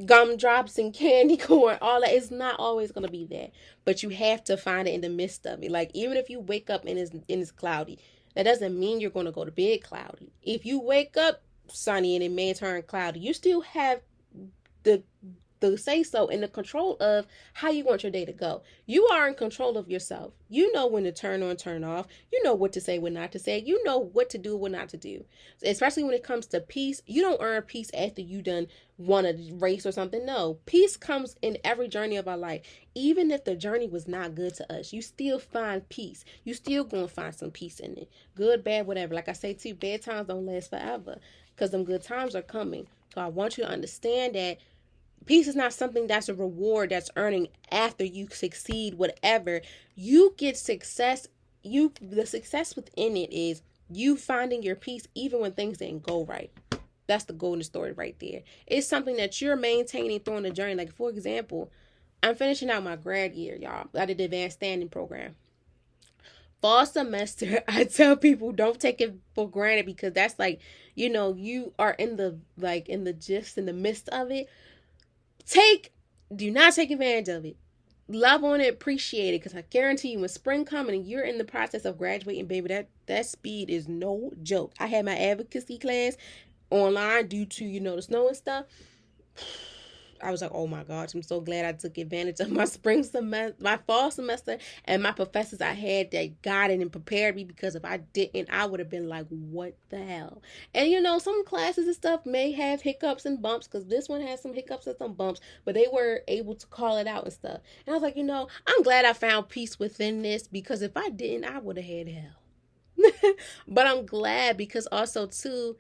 gumdrops and candy corn, all that. It's not always going to be that. But you have to find it in the midst of it. Like, even if you wake up and it's cloudy, that doesn't mean you're going to go to bed cloudy. If you wake up sunny and it may turn cloudy, you still have the say so and the control of how you want your day to go. You are in control of yourself. You know when to turn on, turn off. You know what to say, what not to say. You know what to do, what not to do. Especially when it comes to peace. You don't earn peace after you done won a race or something. No, peace comes in every journey of our life. Even if the journey was not good to us, you still find peace. You still gonna find some peace in it. Good, bad, whatever. Like I say too, bad times don't last forever, because them good times are coming. So I want you to understand that peace is not something that's a reward that's earning after you succeed, whatever. You get success. The success within it is you finding your peace even when things didn't go right. That's the golden story right there. It's something that you're maintaining through the journey. Like, for example, I'm finishing out my grad year, y'all. I did the advanced standing program. Fall semester, I tell people don't take it for granted, because that's like, you are in the gist, in the midst of it. Do not take advantage of it. Love on it, appreciate it, because I guarantee you, when spring comes and you're in the process of graduating, baby, that speed is no joke. I had my advocacy class online due to, the snow and stuff. I was like, oh my gosh, I'm so glad I took advantage of my spring semester, my fall semester, and my professors I had that guided and prepared me, because if I didn't, I would have been like, what the hell? And some classes and stuff may have hiccups and bumps, because this one has some hiccups and some bumps, but they were able to call it out and stuff. And I was like, I'm glad I found peace within this, because if I didn't, I would have had hell. But I'm glad, because also too,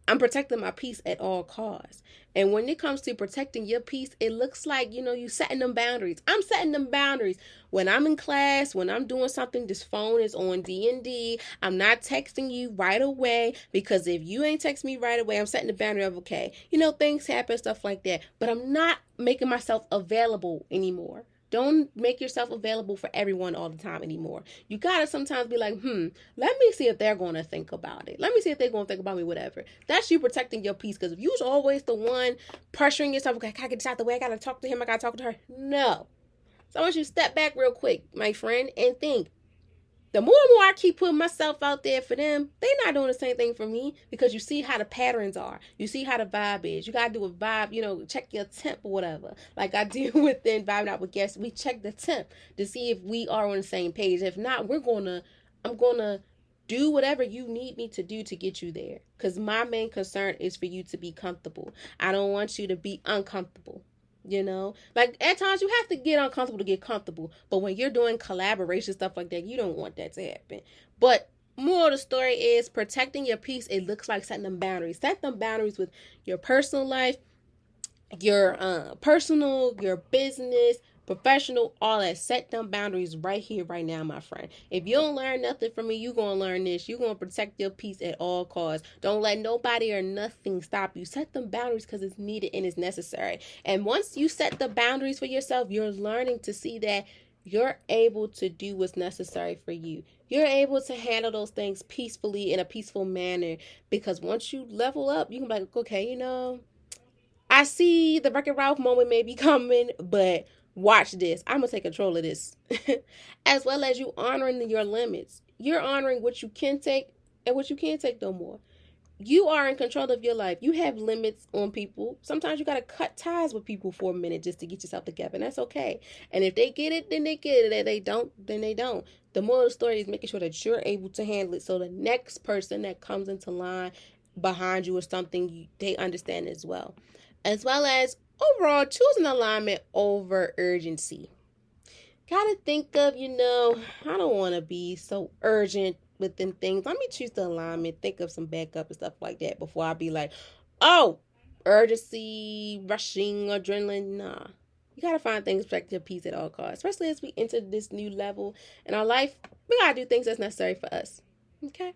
I'm protecting my peace at all costs. And when it comes to protecting your peace, it looks like, you setting them boundaries. I'm setting them boundaries. When I'm in class, when I'm doing something, this phone is on D&D. I'm not texting you right away, because if you ain't text me right away, I'm setting the boundary of, okay, things happen, stuff like that. But I'm not making myself available anymore. Don't make yourself available for everyone all the time anymore. You gotta sometimes be like, let me see if they're gonna think about it. Let me see if they're gonna think about me, whatever. That's you protecting your peace, because if you're always the one pressuring yourself, okay, I gotta get this out the way, I gotta talk to him, I gotta talk to her. No. So I want you to step back real quick, my friend, and think, The more and more I keep putting myself out there for them, they're not doing the same thing for me, because you see how the patterns are. You see how the vibe is. You gotta do a vibe, check your temp or whatever. Like I do within Vibing Out with Guests, we check the temp to see if we are on the same page. If not, I'm gonna do whatever you need me to do to get you there. Because my main concern is for you to be comfortable. I don't want you to be uncomfortable. Like at times you have to get uncomfortable to get comfortable, but when you're doing collaboration stuff like that, you don't want that to happen. But more of the story is protecting your peace. It looks like setting them boundaries. Set them boundaries with your personal life, your your business, professional, all that. Set them boundaries right here, right now, my friend. If you don't learn nothing from me, you're going to learn this. You're going to protect your peace at all costs. Don't let nobody or nothing stop you. Set them boundaries because it's needed and it's necessary. And once you set the boundaries for yourself, you're learning to see that you're able to do what's necessary for you. You're able to handle those things peacefully in a peaceful manner, because once you level up, you can be like, okay, I see the Wreck-It Ralph moment may be coming, but watch this. I'm going to take control of this. As well as you honoring your limits. You're honoring what you can take and what you can't take no more. You are in control of your life. You have limits on people. Sometimes you got to cut ties with people for a minute just to get yourself together, and that's okay. And if they get it, then they get it. If they don't, then they don't. The moral of the story is making sure that you're able to handle it, so the next person that comes into line behind you or something, they understand as well. As well as overall choosing alignment over urgency. Gotta think of, I don't want to be so urgent within things. Let me choose the alignment, think of some backup and stuff like that before I be like, oh, urgency, rushing, adrenaline. Nah. You gotta find things to protect your peace at all costs. Especially as we enter this new level in our life, we gotta do things that's necessary for us. Okay?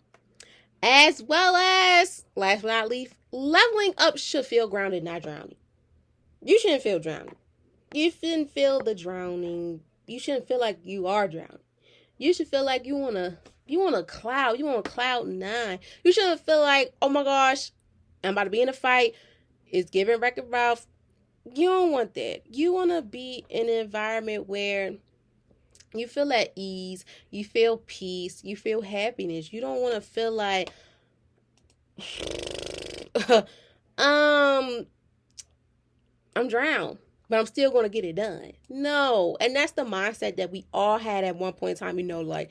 As well as, last but not least, leveling up should feel grounded, not drowning. You shouldn't feel drowning. You shouldn't feel the drowning. You shouldn't feel like you are drowning. You should feel like you want a cloud. You want a cloud nine. You shouldn't feel like, oh my gosh, I'm about to be in a fight. It's giving Wreck-It Ralph. You don't want that. You want to be in an environment where you feel at ease. You feel peace. You feel happiness. You don't want to feel like, I'm drowned, but I'm still going to get it done. No. And that's the mindset that we all had at one point in time, like,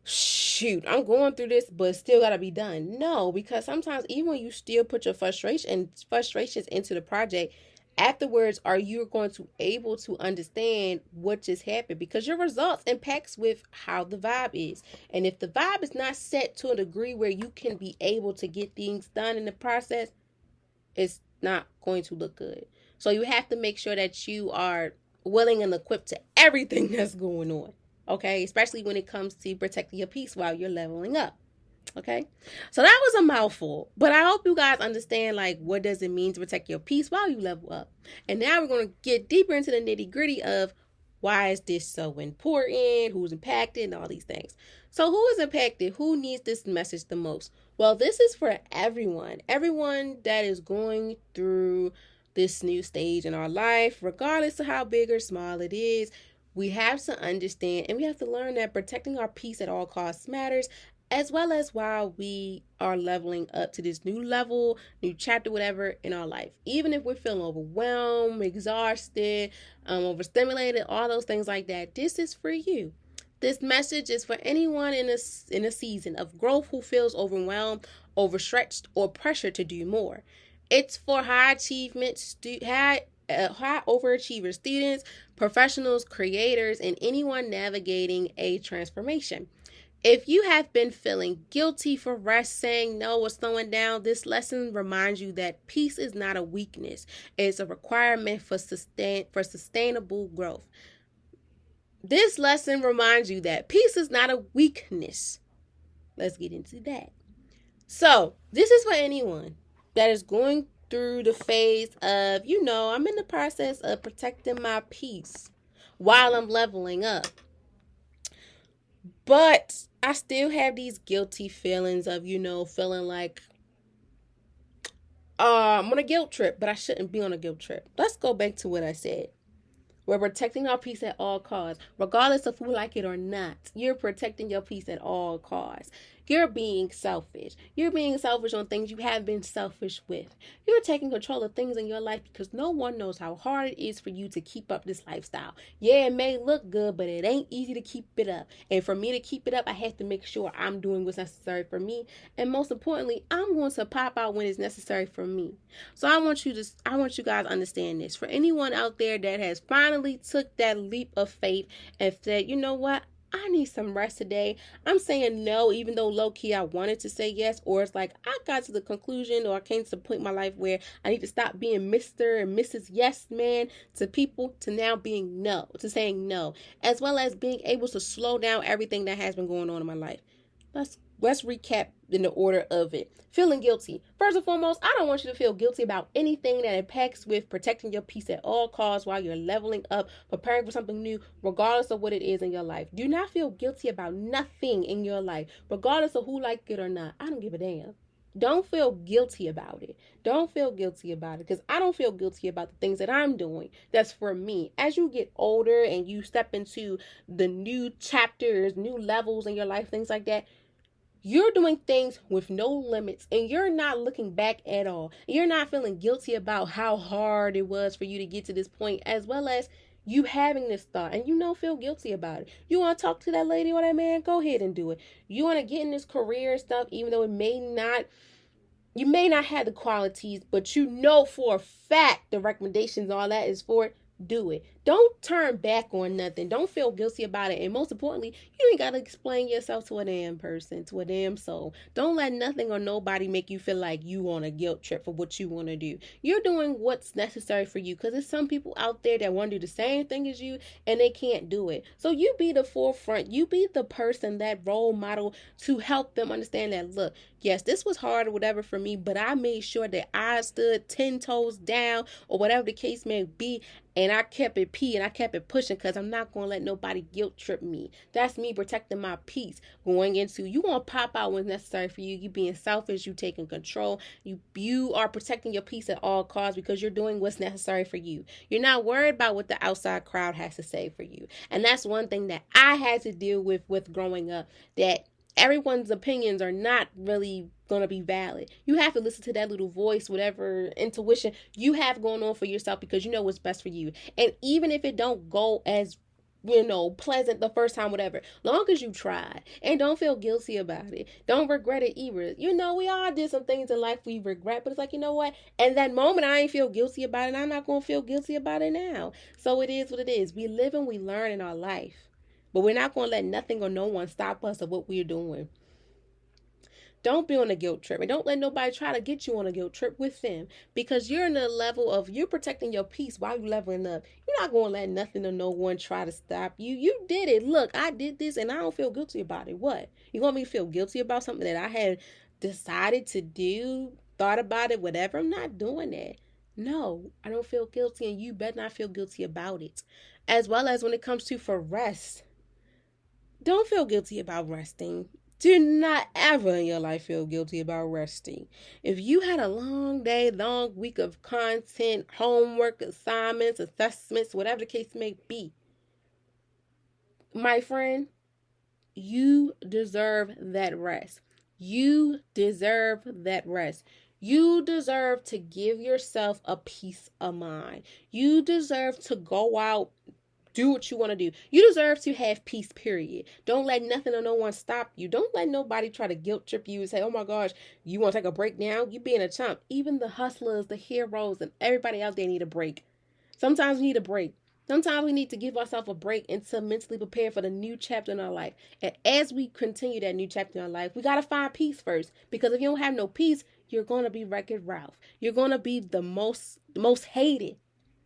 shoot, I'm going through this, but still got to be done. No, because sometimes even when you still put your frustrations into the project, afterwards, are you going to able to understand what just happened? Because your results impacts with how the vibe is. And if the vibe is not set to a degree where you can be able to get things done in the process, it's not going to look good. So you have to make sure that you are willing and equipped to everything that's going on. Okay? Especially when it comes to protecting your peace while you're leveling up. Okay? So that was a mouthful. But I hope you guys understand, like, what does it mean to protect your peace while you level up. And now we're going to get deeper into the nitty gritty of why is this so important, who's impacted, and all these things. So who is impacted? Who needs this message the most? Well, this is for everyone. Everyone that is going through this new stage in our life, regardless of how big or small it is. We have to understand and we have to learn that protecting our peace at all costs matters, as well as while we are leveling up to this new level, new chapter, whatever in our life. Even if we're feeling overwhelmed, exhausted, overstimulated, all those things like that, this is for you. This message is for anyone in a season of growth who feels overwhelmed, overstretched, or pressured to do more. It's for high overachievers, students, professionals, creators, and anyone navigating a transformation. If you have been feeling guilty for rest, saying no, or slowing down, this lesson reminds you that peace is not a weakness. It's a requirement for sustainable growth. This lesson reminds you that peace is not a weakness. Let's get into that. So, this is for anyone that is going through the phase of, I'm in the process of protecting my peace while I'm leveling up. But I still have these guilty feelings of, feeling like I'm on a guilt trip, but I shouldn't be on a guilt trip. Let's go back to what I said. We're protecting our peace at all costs, regardless of who like it or not. You're protecting your peace at all costs. You're being selfish. You're being selfish on things you have been selfish with. You're taking control of things in your life because no one knows how hard it is for you to keep up this lifestyle. Yeah, it may look good, but it ain't easy to keep it up. And for me to keep it up, I have to make sure I'm doing what's necessary for me. And most importantly, I'm going to pop out when it's necessary for me. So I want you guys to understand this. For anyone out there that has finally took that leap of faith and said, you know what? I need some rest today. I'm saying no, even though low key I wanted to say yes, or it's like I got to the conclusion or I came to the point in my life where I need to stop being Mr. and Mrs. Yes Man to people to now being no, to saying no, as well as being able to slow down everything that has been going on in my life. Let's recap in the order of it. Feeling guilty. First and foremost, I don't want you to feel guilty about anything that impacts with protecting your peace at all costs while you're leveling up, preparing for something new, regardless of what it is in your life. Do not feel guilty about nothing in your life, regardless of who like it or not. I don't give a damn. Don't feel guilty about it. Don't feel guilty about it because I don't feel guilty about the things that I'm doing. That's for me. As you get older and you step into the new chapters, new levels in your life, things like that, you're doing things with no limits and you're not looking back at all. You're not feeling guilty about how hard it was for you to get to this point, as well as you having this thought and you don't feel guilty about it. You want to talk to that lady or that man? Go ahead and do it. You want to get in this career and stuff, even though you may not have the qualities, but you know for a fact the recommendations, all that is for it. Do it. Don't turn back on nothing. Don't feel guilty about it. And most importantly, you ain't got to explain yourself to a damn person, to a damn soul. Don't let nothing or nobody make you feel like you on a guilt trip for what you want to do. You're doing what's necessary for you because there's some people out there that want to do the same thing as you and they can't do it. So you be the forefront. You be the person, that role model to help them understand that, look, yes, this was hard or whatever for me, but I made sure that I stood 10 toes down or whatever the case may be. And I kept it and I kept it pushing because I'm not going to let nobody guilt trip me. That's me protecting my peace. Going into, you want to pop out when necessary for you. You being selfish, you taking control. You are protecting your peace at all costs because you're doing what's necessary for you. You're not worried about what the outside crowd has to say for you. And that's one thing that I had to deal with growing up, that everyone's opinions are not really going to be valid. You have to listen to that little voice, whatever intuition you have going on for yourself, because you know what's best for you. And even if it don't go as pleasant the first time, whatever, long as you tried, and don't feel guilty about it. Don't regret it either. We all did some things in life we regret, but it's like, you know what? And that moment I ain't feel guilty about it, and I'm not going to feel guilty about it now. So it is what it is. We live and we learn in our life. But we're not going to let nothing or no one stop us of what we're doing. Don't be on a guilt trip, and don't let nobody try to get you on a guilt trip with them, because you're in a level of you're protecting your peace while you're leveling up. You're not going to let nothing or no one try to stop you. You did it. Look, I did this and I don't feel guilty about it. What? You want me to feel guilty about something that I had decided to do, thought about it, whatever? I'm not doing that. No, I don't feel guilty, and you better not feel guilty about it. As well as when it comes to for rest. Don't feel guilty about resting. Do not ever in your life feel guilty about resting. If you had a long day, long week of content, homework, assignments, assessments, whatever the case may be, my friend, you deserve that rest. You deserve that rest. You deserve to give yourself a peace of mind. You deserve to go out, do what you want to do. You deserve to have peace, period. Don't let nothing or no one stop you. Don't let nobody try to guilt trip you and say, oh my gosh, you want to take a break now? You being a chump. Even the hustlers, the heroes, and everybody out there need a break. Sometimes we need a break. Sometimes we need to give ourselves a break and to mentally prepare for the new chapter in our life. And as we continue that new chapter in our life, we got to find peace first. Because if you don't have no peace, you're going to be Wreck-It Ralph. You're going to be the most hated.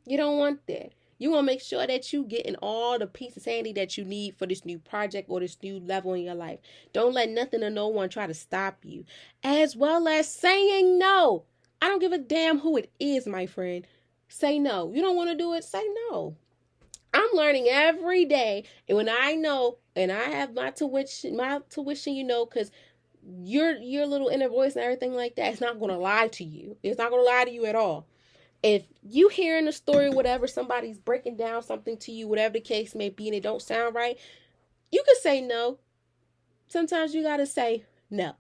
You don't want that. You want to make sure that you getting all the peace and sanity that you need for this new project or this new level in your life. Don't let nothing or no one try to stop you. As well as saying no. I don't give a damn who it is, my friend. Say no. You don't want to do it? Say no. I'm learning every day. And when I know, and I have my tuition, because your little inner voice and everything like that, it's not going to lie to you. It's not going to lie to you at all. If you hearing a story, whatever, somebody's breaking down something to you, whatever the case may be, and it don't sound right, you can say no. Sometimes you gotta say no.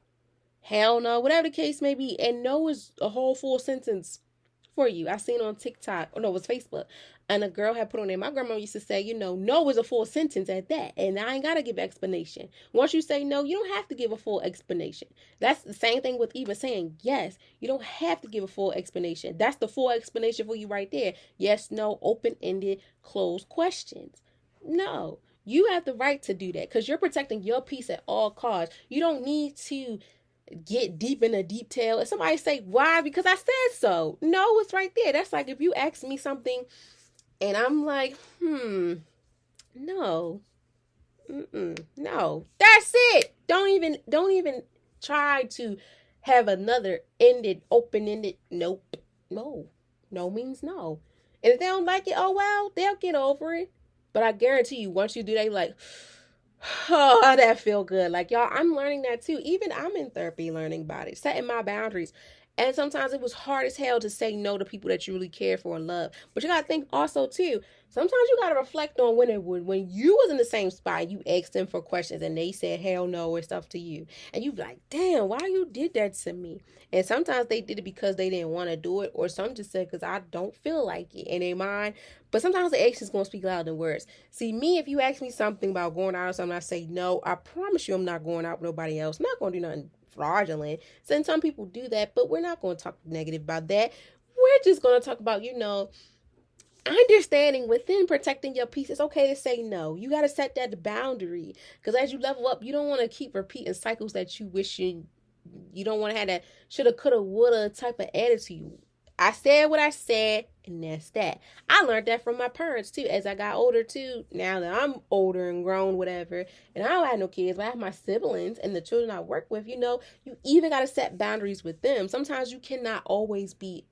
Hell no, whatever the case may be. And no is a whole full sentence for you. I seen on TikTok, no, it was Facebook, and a girl had put on there. My grandma used to say, no is a full sentence at that, and I ain't gotta give explanation. Once you say no, you don't have to give a full explanation. That's the same thing with even saying yes. You don't have to give a full explanation. That's the full explanation for you right there. Yes, no, open-ended, closed questions. No. You have the right to do that because you're protecting your peace at all costs. You don't need to get deep in the detail. If somebody say, why? Because I said so. No, it's right there. That's like if you ask me something and I'm like, no. No. That's it. Don't even try to have another open-ended, nope. No. No means no. And if they don't like it, oh well, they'll get over it. But I guarantee you, once you do that, you're like, oh, that feel good. Like, y'all, I'm learning that too. Even I'm in therapy learning about it, setting my boundaries. And sometimes it was hard as hell to say no to people that you really care for and love. But you got to think also too, sometimes you got to reflect on when you was in the same spot, you asked them for questions and they said hell no or stuff to you. And you be like, damn, why you did that to me? And sometimes they did it because they didn't want to do it, or some just said because I don't feel like it in their mind. But sometimes the action's going to speak louder than words. See, me, if you ask me something about going out or something, I say no, I promise you I'm not going out with nobody else. I'm not going to do nothing fraudulent. So some people do that, but we're not going to talk negative about that. We're just going to talk about, understanding within protecting your peace. It's okay to say no. You got to set that boundary because as you level up, you don't want to keep repeating cycles that you wish you don't want to have that shoulda, coulda, woulda type of attitude. I said what I said, and that's that. I learned that from my parents too. As I got older too, now that I'm older and grown, whatever, and I don't have no kids, but I have my siblings and the children I work with. You even got to set boundaries with them. Sometimes you cannot always be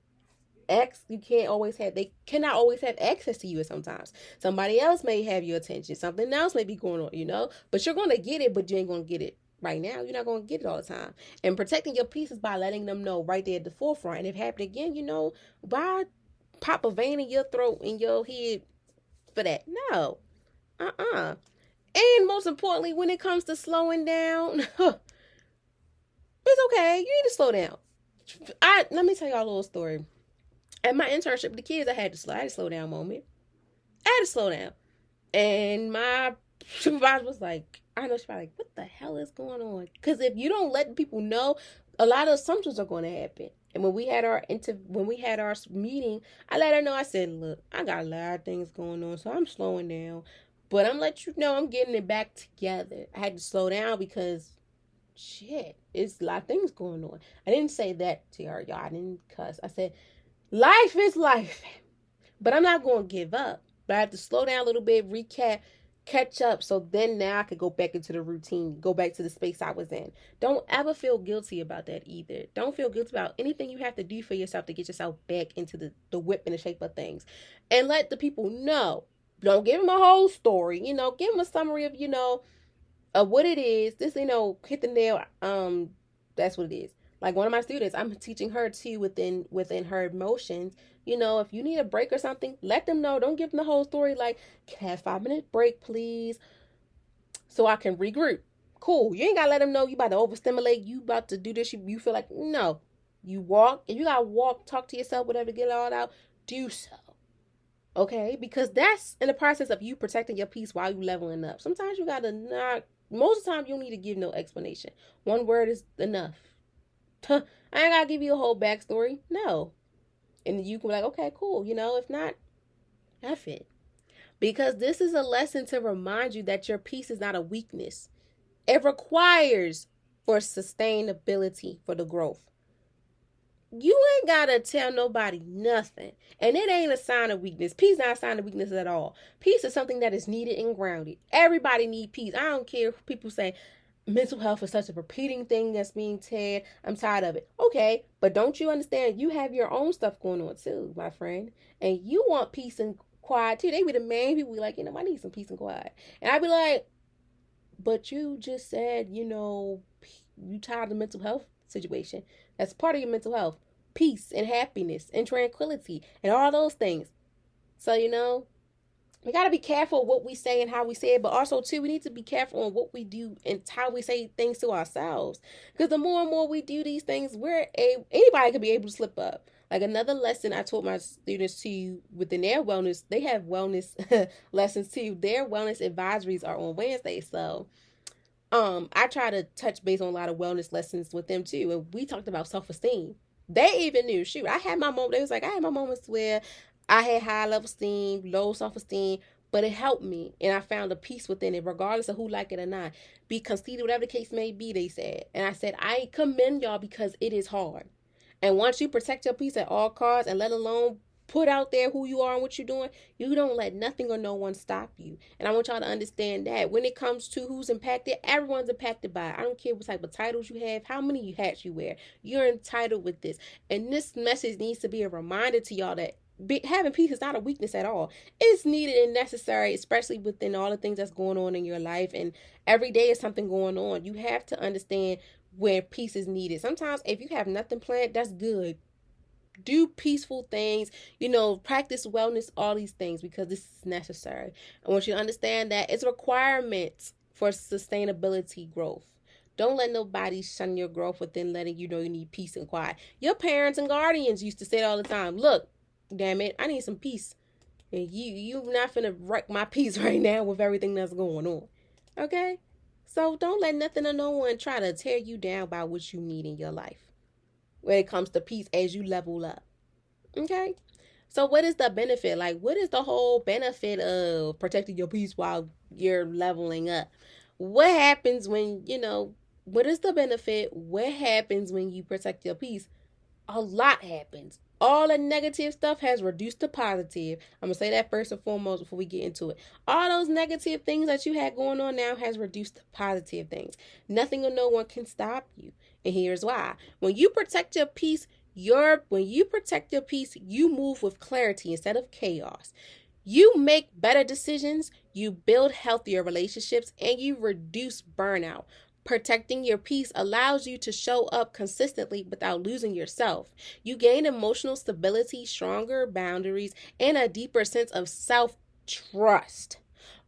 they cannot always have access to you. Sometimes somebody else may have your attention. Something else may be going on, but you're going to get it, but you ain't going to get it right now. You're not going to get it all the time. And protecting your peace is by letting them know right there at the forefront. And if it happens again, why pop a vein in your throat, in your head for that? No. And most importantly, when it comes to slowing down, it's okay. You need to slow down. Let me tell y'all a little story. At my internship with the kids, I had a slow down moment. I had to slow down. And my supervisor was like, I know she's probably like, what the hell is going on? Because if you don't let people know, a lot of assumptions are going to happen. And when we had our meeting, I let her know. I said, look, I got a lot of things going on, so I'm slowing down. But I'm letting you know I'm getting it back together. I had to slow down because, shit, it's a lot of things going on. I didn't say that to her, y'all. I didn't cuss. I said, life is life. But I'm not going to give up. But I have to slow down a little bit, recap, catch up, so then now I could go back into the routine, go back to the space I was in. Don't ever feel guilty about that either. Don't feel guilty about anything you have to do for yourself to get yourself back into the whip and the shape of things. And let the people know. Don't give them a whole story, give them a summary of what it is. This, hit the nail. That's what it is. Like one of my students, I'm teaching her too within her emotions. If you need a break or something, let them know. Don't give them the whole story. Like, can I have 5-minute break, please, so I can regroup. Cool. You ain't got to let them know you about to overstimulate. You about to do this. You feel like, no. You walk. If you got to walk, talk to yourself, whatever, get it all out, do so. Okay? Because that's in the process of you protecting your peace while you leveling up. Sometimes you got to not, most of the time you don't need to give no explanation. One word is enough. I ain't got to give you a whole backstory. No. And you can be like, okay, cool. If not, F it. Because this is a lesson to remind you that your peace is not a weakness. It requires for sustainability, for the growth. You ain't got to tell nobody nothing. And it ain't a sign of weakness. Peace is not a sign of weakness at all. Peace is something that is needed and grounded. Everybody needs peace. I don't care if people say, mental health is such a repeating thing that's being said. I'm tired of it. Okay, but don't you understand? You have your own stuff going on too, my friend. And you want peace and quiet too. They be the main people be like, I need some peace and quiet. And I be like, but you just said, you tired of the mental health situation. That's part of your mental health. peace and happiness and tranquility and all those things. So, we got to be careful what we say and how we say it, but also too, we need to be careful on what we do and how we say things to ourselves, because the more and more we do these things, anybody could be able to slip up. Like, another lesson I taught my students too within their wellness, they have wellness lessons too. Their wellness advisories are on Wednesday, so I try to touch base on a lot of wellness lessons with them too, and we talked about self-esteem. They even knew, shoot, I had my moment. They was like, I had my moments where I had high level esteem, low self esteem, but it helped me, and I found a peace within it, regardless of who like it or not. Be conceited, whatever the case may be, they said. And I said, I commend y'all because it is hard. And once you protect your peace at all costs, and let alone put out there who you are and what you're doing, you don't let nothing or no one stop you. And I want y'all to understand that when it comes to who's impacted, everyone's impacted by it. I don't care what type of titles you have, how many hats you wear. You're entitled with this. And this message needs to be a reminder to y'all that having peace is not a weakness at all. It's needed and necessary, especially within all the things that's going on in your life. And every day is something going on. You have to understand where peace is needed. Sometimes if you have nothing planned, that's good. Do peaceful things, practice wellness, all these things, because this is necessary. I want you to understand that it's requirements for sustainability growth. Don't let nobody shun your growth within letting you know you need peace and quiet. Your parents and guardians used to say it all the time. Look, damn it, I need some peace. And you not finna wreck my peace right now with everything that's going on. Okay? So don't let nothing or no one try to tear you down by what you need in your life when it comes to peace as you level up. Okay? So what is the benefit? Like, what is the whole benefit of protecting your peace while you're leveling up? What happens when, what is the benefit? What happens when you protect your peace? A lot happens. All the negative stuff has reduced to positive. I'm going to say that first and foremost before we get into it. All those negative things that you had going on now has reduced to positive things. Nothing or no one can stop you. And here's why. When you protect your peace, you move with clarity instead of chaos. You make better decisions, you build healthier relationships, and you reduce burnout. Protecting your peace allows you to show up consistently without losing yourself. You gain emotional stability, stronger boundaries, and a deeper sense of self-trust.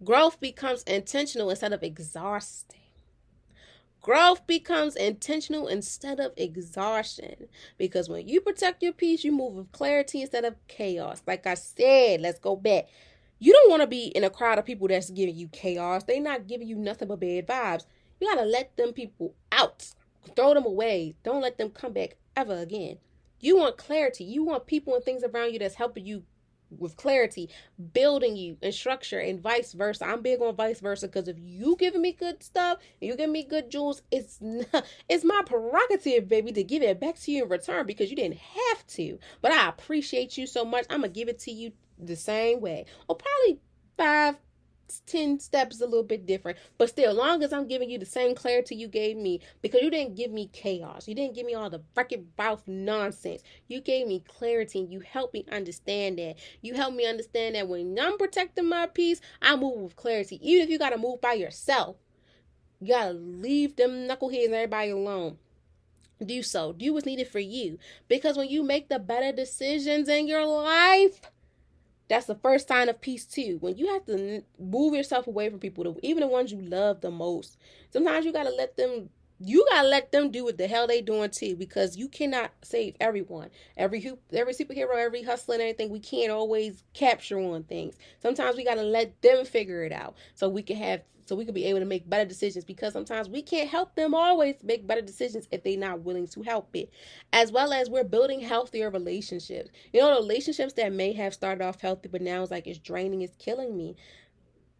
Growth becomes intentional instead of exhausting. Growth becomes intentional instead of exhaustion. Because when you protect your peace, you move with clarity instead of chaos. Like I said, let's go back. You don't want to be in a crowd of people that's giving you chaos. They're not giving you nothing but bad vibes. You got to let them people out. Throw them away. Don't let them come back ever again. You want clarity. You want people and things around you that's helping you with clarity, building you and structure, and vice versa. I'm big on vice versa, because if you giving me good stuff and you give me good jewels, it's my prerogative, baby, to give it back to you in return, because you didn't have to. But I appreciate you so much. I'm going to give it to you the same way. Or probably 5-10 steps a little bit different, but still, as long as I'm giving you the same clarity you gave me, because you didn't give me chaos, you didn't give me all the freaking mouth nonsense, you gave me clarity, and you helped me understand that. You helped me understand that when I'm protecting my peace, I move with clarity. Even if you gotta move by yourself, you gotta leave them knuckleheads and everybody alone. Do so. Do what's needed for you, because when you make the better decisions in your life, that's the first sign of peace too. When you have to move yourself away from people, even the ones you love the most. Sometimes you gotta let them do what the hell they doing too, because you cannot save everyone. Every superhero, every hustler and everything, we can't always capture on things. Sometimes we gotta let them figure it out so we can be able to make better decisions, because sometimes we can't help them always make better decisions if they're not willing to help it. As well as we're building healthier relationships. Relationships that may have started off healthy, but now it's like it's draining, it's killing me.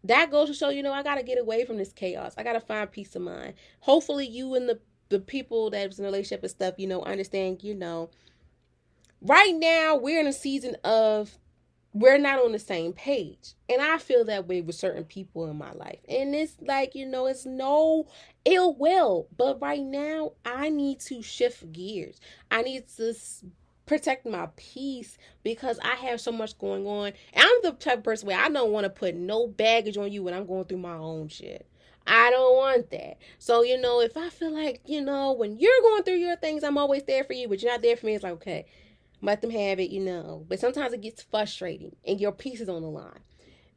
That goes to show, I got to get away from this chaos. I got to find peace of mind. Hopefully you and the people that was in a relationship and stuff, understand, right now we're in a season of we're not on the same page. And I feel that way with certain people in my life. And it's like, it's no ill will. But right now, I need to shift gears. I need to protect my peace because I have so much going on. And I'm the type of person where I don't want to put no baggage on you when I'm going through my own shit. I don't want that. So, if I feel like, when you're going through your things, I'm always there for you, but you're not there for me, it's like, okay, let them have it. But sometimes it gets frustrating and your peace is on the line.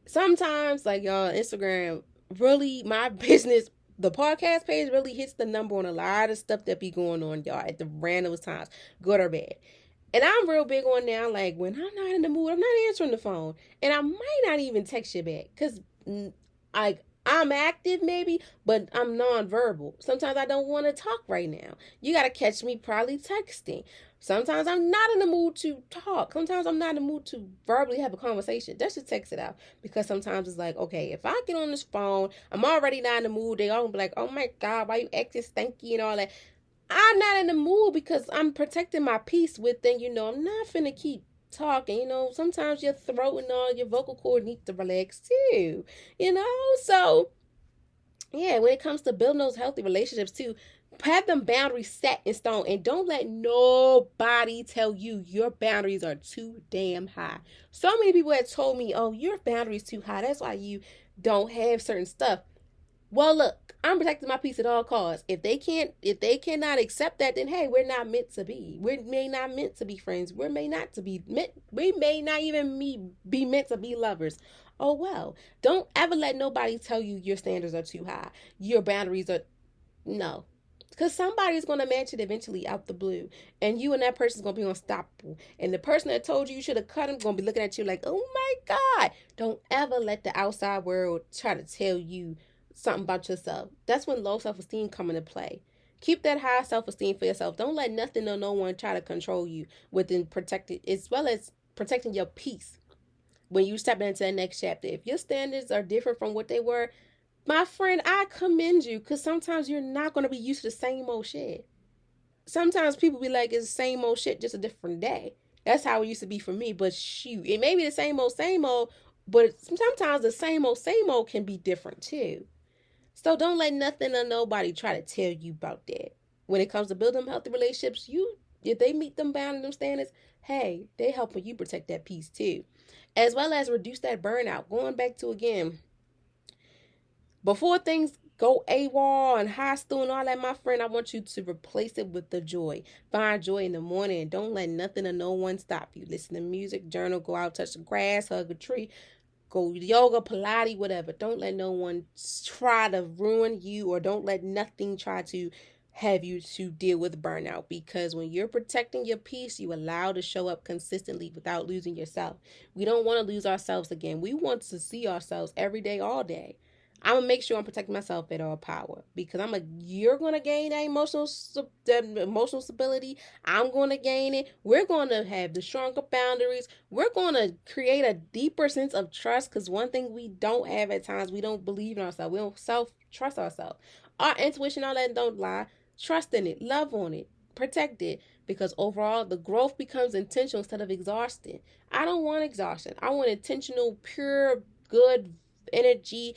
Sometimes, like y'all, Instagram, really, my business, the podcast page really hits the number on a lot of stuff that be going on, y'all, at the randomest times, good or bad. And I'm real big on now, like, when I'm not in the mood, I'm not answering the phone. And I might not even text you back because I'm active maybe, but I'm nonverbal. Sometimes I don't want to talk right now. You got to catch me probably texting. Sometimes I'm not in the mood to talk. Sometimes I'm not in the mood to verbally have a conversation. Just to text it out. Because sometimes it's like, okay, if I get on this phone, I'm already not in the mood. They all be like, oh my God, why you acting stanky and all that. I'm not in the mood because I'm protecting my peace with them. I'm not finna keep talking. Sometimes your throat and all your vocal cord need to relax too. So yeah, when it comes to building those healthy relationships too, have them boundaries set in stone and don't let nobody tell you your boundaries are too damn high. So many people have told me, oh, your boundaries too high. That's why you don't have certain stuff. Well, look, I'm protecting my peace at all costs. If they cannot accept that, then hey, we're not meant to be. We may not meant to be friends. We may not even be meant to be lovers. Oh well. Don't ever let nobody tell you your standards are too high. Your boundaries are no. Because somebody's going to match it eventually out the blue. And you and that person's going to be unstoppable. And the person that told you should have cut him going to be looking at you like, oh my God. Don't ever let the outside world try to tell you something about yourself. That's when low self-esteem come into play. Keep that high self-esteem for yourself. Don't let nothing or no one try to control you within protecting, as well as protecting your peace when you step into the next chapter. If your standards are different from what they were, my friend, I commend you because sometimes you're not going to be used to the same old shit. Sometimes people be like, it's the same old shit, just a different day. That's how it used to be for me. But shoot, it may be the same old, but sometimes the same old can be different too. So don't let nothing or nobody try to tell you about that. When it comes to building healthy relationships, if they meet them boundaries, them standards, hey, they helping you protect that peace too. As well as reduce that burnout. Going back to again, before things go AWOL and hostile and all that, my friend, I want you to replace it with the joy. Find joy in the morning and don't let nothing or no one stop you. Listen to music, journal, go out, touch the grass, hug a tree. Go yoga, Pilates, whatever. Don't let no one try to ruin you or don't let nothing try to have you to deal with burnout because when you're protecting your peace, you allow to show up consistently without losing yourself. We don't want to lose ourselves again. We want to see ourselves every day, all day. I'm going to make sure I'm protecting myself at all power because you're going to gain that emotional stability. I'm going to gain it. We're going to have the stronger boundaries. We're going to create a deeper sense of trust because one thing we don't have at times, we don't believe in ourselves. We don't self-trust ourselves. Our intuition, all that don't lie. Trust in it. Love on it. Protect it because overall the growth becomes intentional instead of exhausting. I don't want exhaustion. I want intentional, pure, good energy,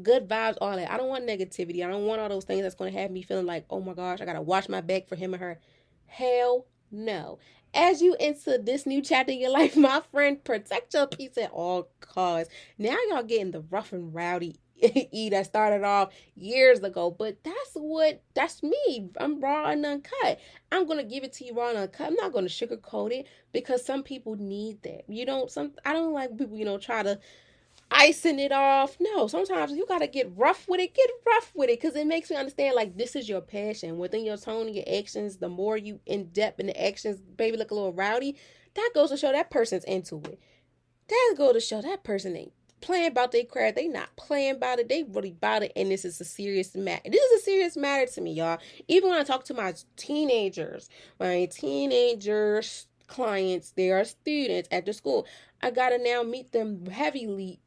good vibes, all that. I don't want negativity. I don't want all those things that's going to have me feeling like, oh my gosh, I got to watch my back for him or her. Hell no. As you enter this new chapter in your life, my friend, protect your peace at all costs. Now y'all getting the rough and rowdy E that started off years ago, but that's me. I'm raw and uncut. I'm going to give it to you raw and uncut. I'm not going to sugarcoat it because some people need that. I don't like people, try to icing it off. No, sometimes you gotta get rough with it. Get rough with it because it makes me understand like this is your passion. Within your tone and your actions, the more you in depth in the actions, baby, look a little rowdy. That goes to show that person's into it. That goes to show that person ain't playing about their craft. They not playing about it. They really about it. And this is a serious matter. This is a serious matter to me, y'all. Even when I talk to my teenagers clients, they are students at the school. I gotta now meet them heavily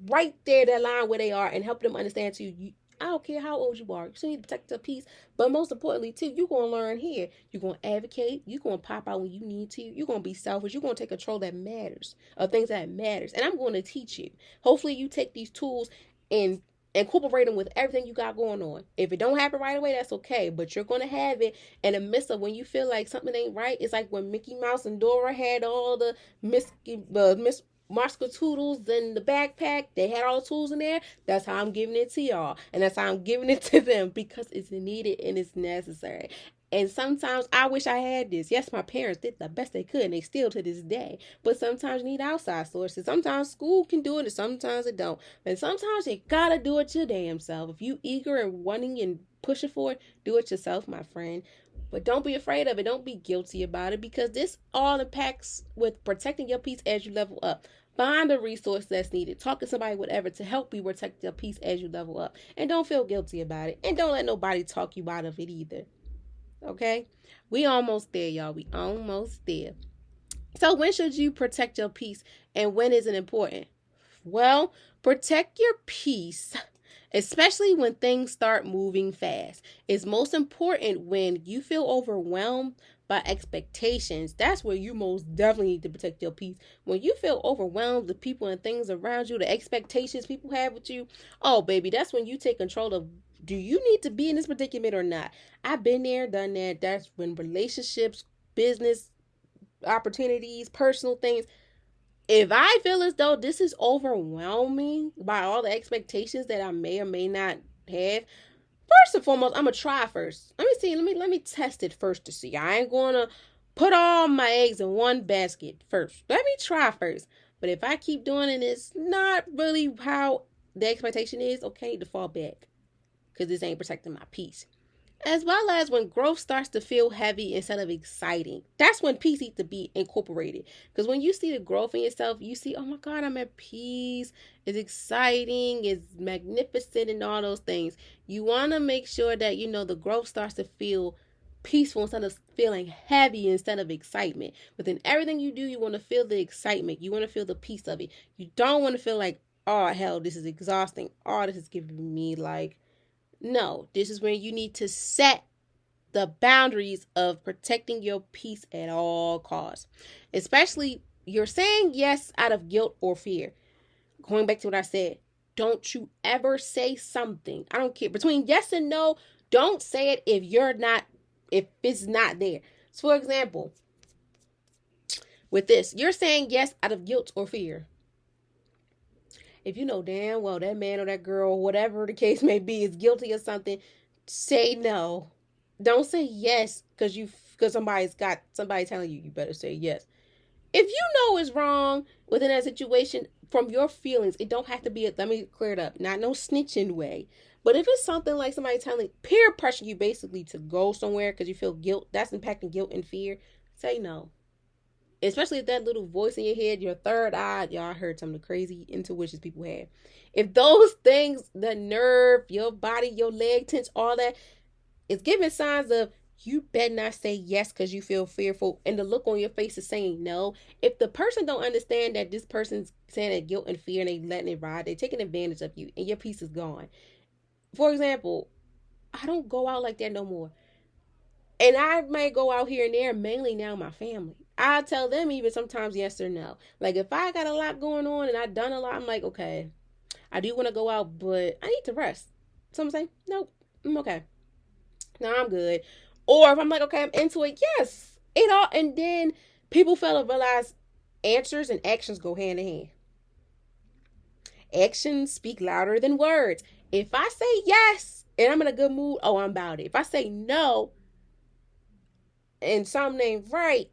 right there, that line where they are, and help them understand too. I don't care how old you are. You still need to protect your peace. But most importantly, too, you're going to learn here. You're going to advocate. You're going to pop out when you need to. You're going to be selfish. You're going to take control that matters, of things that matters. And I'm going to teach you. Hopefully you take these tools and Incorporate them with everything you got going on. If it don't happen right away, that's okay. But you're gonna have it in the midst of when you feel like something ain't right. It's like when Mickey Mouse and Dora had all the Miss Toodles in the backpack. They had all the tools in there. That's how I'm giving it to y'all, and that's how I'm giving it to them because it's needed and it's necessary. And sometimes I wish I had this. Yes, my parents did the best they could, and they still to this day. But sometimes you need outside sources. Sometimes school can do it, and sometimes it don't. And sometimes you gotta do it your damn self. If you eager and wanting and pushing for it, do it yourself, my friend. But don't be afraid of it. Don't be guilty about it because this all impacts with protecting your peace as you level up. Find a resource that's needed. Talk to somebody, whatever, to help you protect your peace as you level up. And don't feel guilty about it. And don't let nobody talk you out of it either. Okay? We almost there, y'all. We almost there. So when should you protect your peace and when is it important? Well, protect your peace, especially when things start moving fast. It's most important when you feel overwhelmed by expectations. That's where you most definitely need to protect your peace. When you feel overwhelmed with people and things around you, the expectations people have with you, oh baby, that's when you take control of, do you need to be in this predicament or not? I've been there, done that. That's when relationships, business, opportunities, personal things. If I feel as though this is overwhelming by all the expectations that I may or may not have, first and foremost, I'm gonna try first. Let me see. Let me test it first to see. I ain't gonna put all my eggs in one basket first. Let me try first. But if I keep doing it, it's not really how the expectation is. Okay, I need to fall back because this ain't protecting my peace. As well as when growth starts to feel heavy instead of exciting. That's when peace needs to be incorporated. Because when you see the growth in yourself, you see, oh my God, I'm at peace. It's exciting. It's magnificent and all those things. You want to make sure that, the growth starts to feel peaceful instead of feeling heavy instead of excitement. Within everything you do, you want to feel the excitement. You want to feel the peace of it. You don't want to feel like, oh, hell, this is exhausting. Oh, this is giving me no, this is when you need to set the boundaries of protecting your peace at all costs. Especially, you're saying yes out of guilt or fear. Going back to what I said, don't you ever say something. I don't care. Between yes and no, don't say it if it's not there. So, for example, with this, you're saying yes out of guilt or fear. If you know damn well that man or that girl, whatever the case may be, is guilty of something, say no. Don't say yes because somebody's got somebody telling you better say yes. If you know it's wrong within that situation from your feelings, it don't have to be let me clear it up. Not no snitching way. But if it's something like somebody telling peer pressure you basically to go somewhere because you feel guilt, that's impacting guilt and fear, say no. Especially if that little voice in your head, your third eye, y'all heard some of the crazy intuitions people have. If those things, the nerve, your body, your leg tense, all that, it's giving signs of you better not say yes because you feel fearful. And the look on your face is saying no. If the person don't understand that this person's saying that guilt and fear and they letting it ride, they taking advantage of you and your peace is gone. For example, I don't go out like that no more. And I may go out here and there, mainly now my family. I tell them even sometimes yes or no. Like if I got a lot going on and I've done a lot, I'm like, okay, I do want to go out, but I need to rest. Some say, nope, I'm okay. No, I'm good. Or if I'm like, okay, I'm into it, yes. And then people fail to realize answers and actions go hand in hand. Actions speak louder than words. If I say yes and I'm in a good mood, oh, I'm about it. If I say no and something ain't right,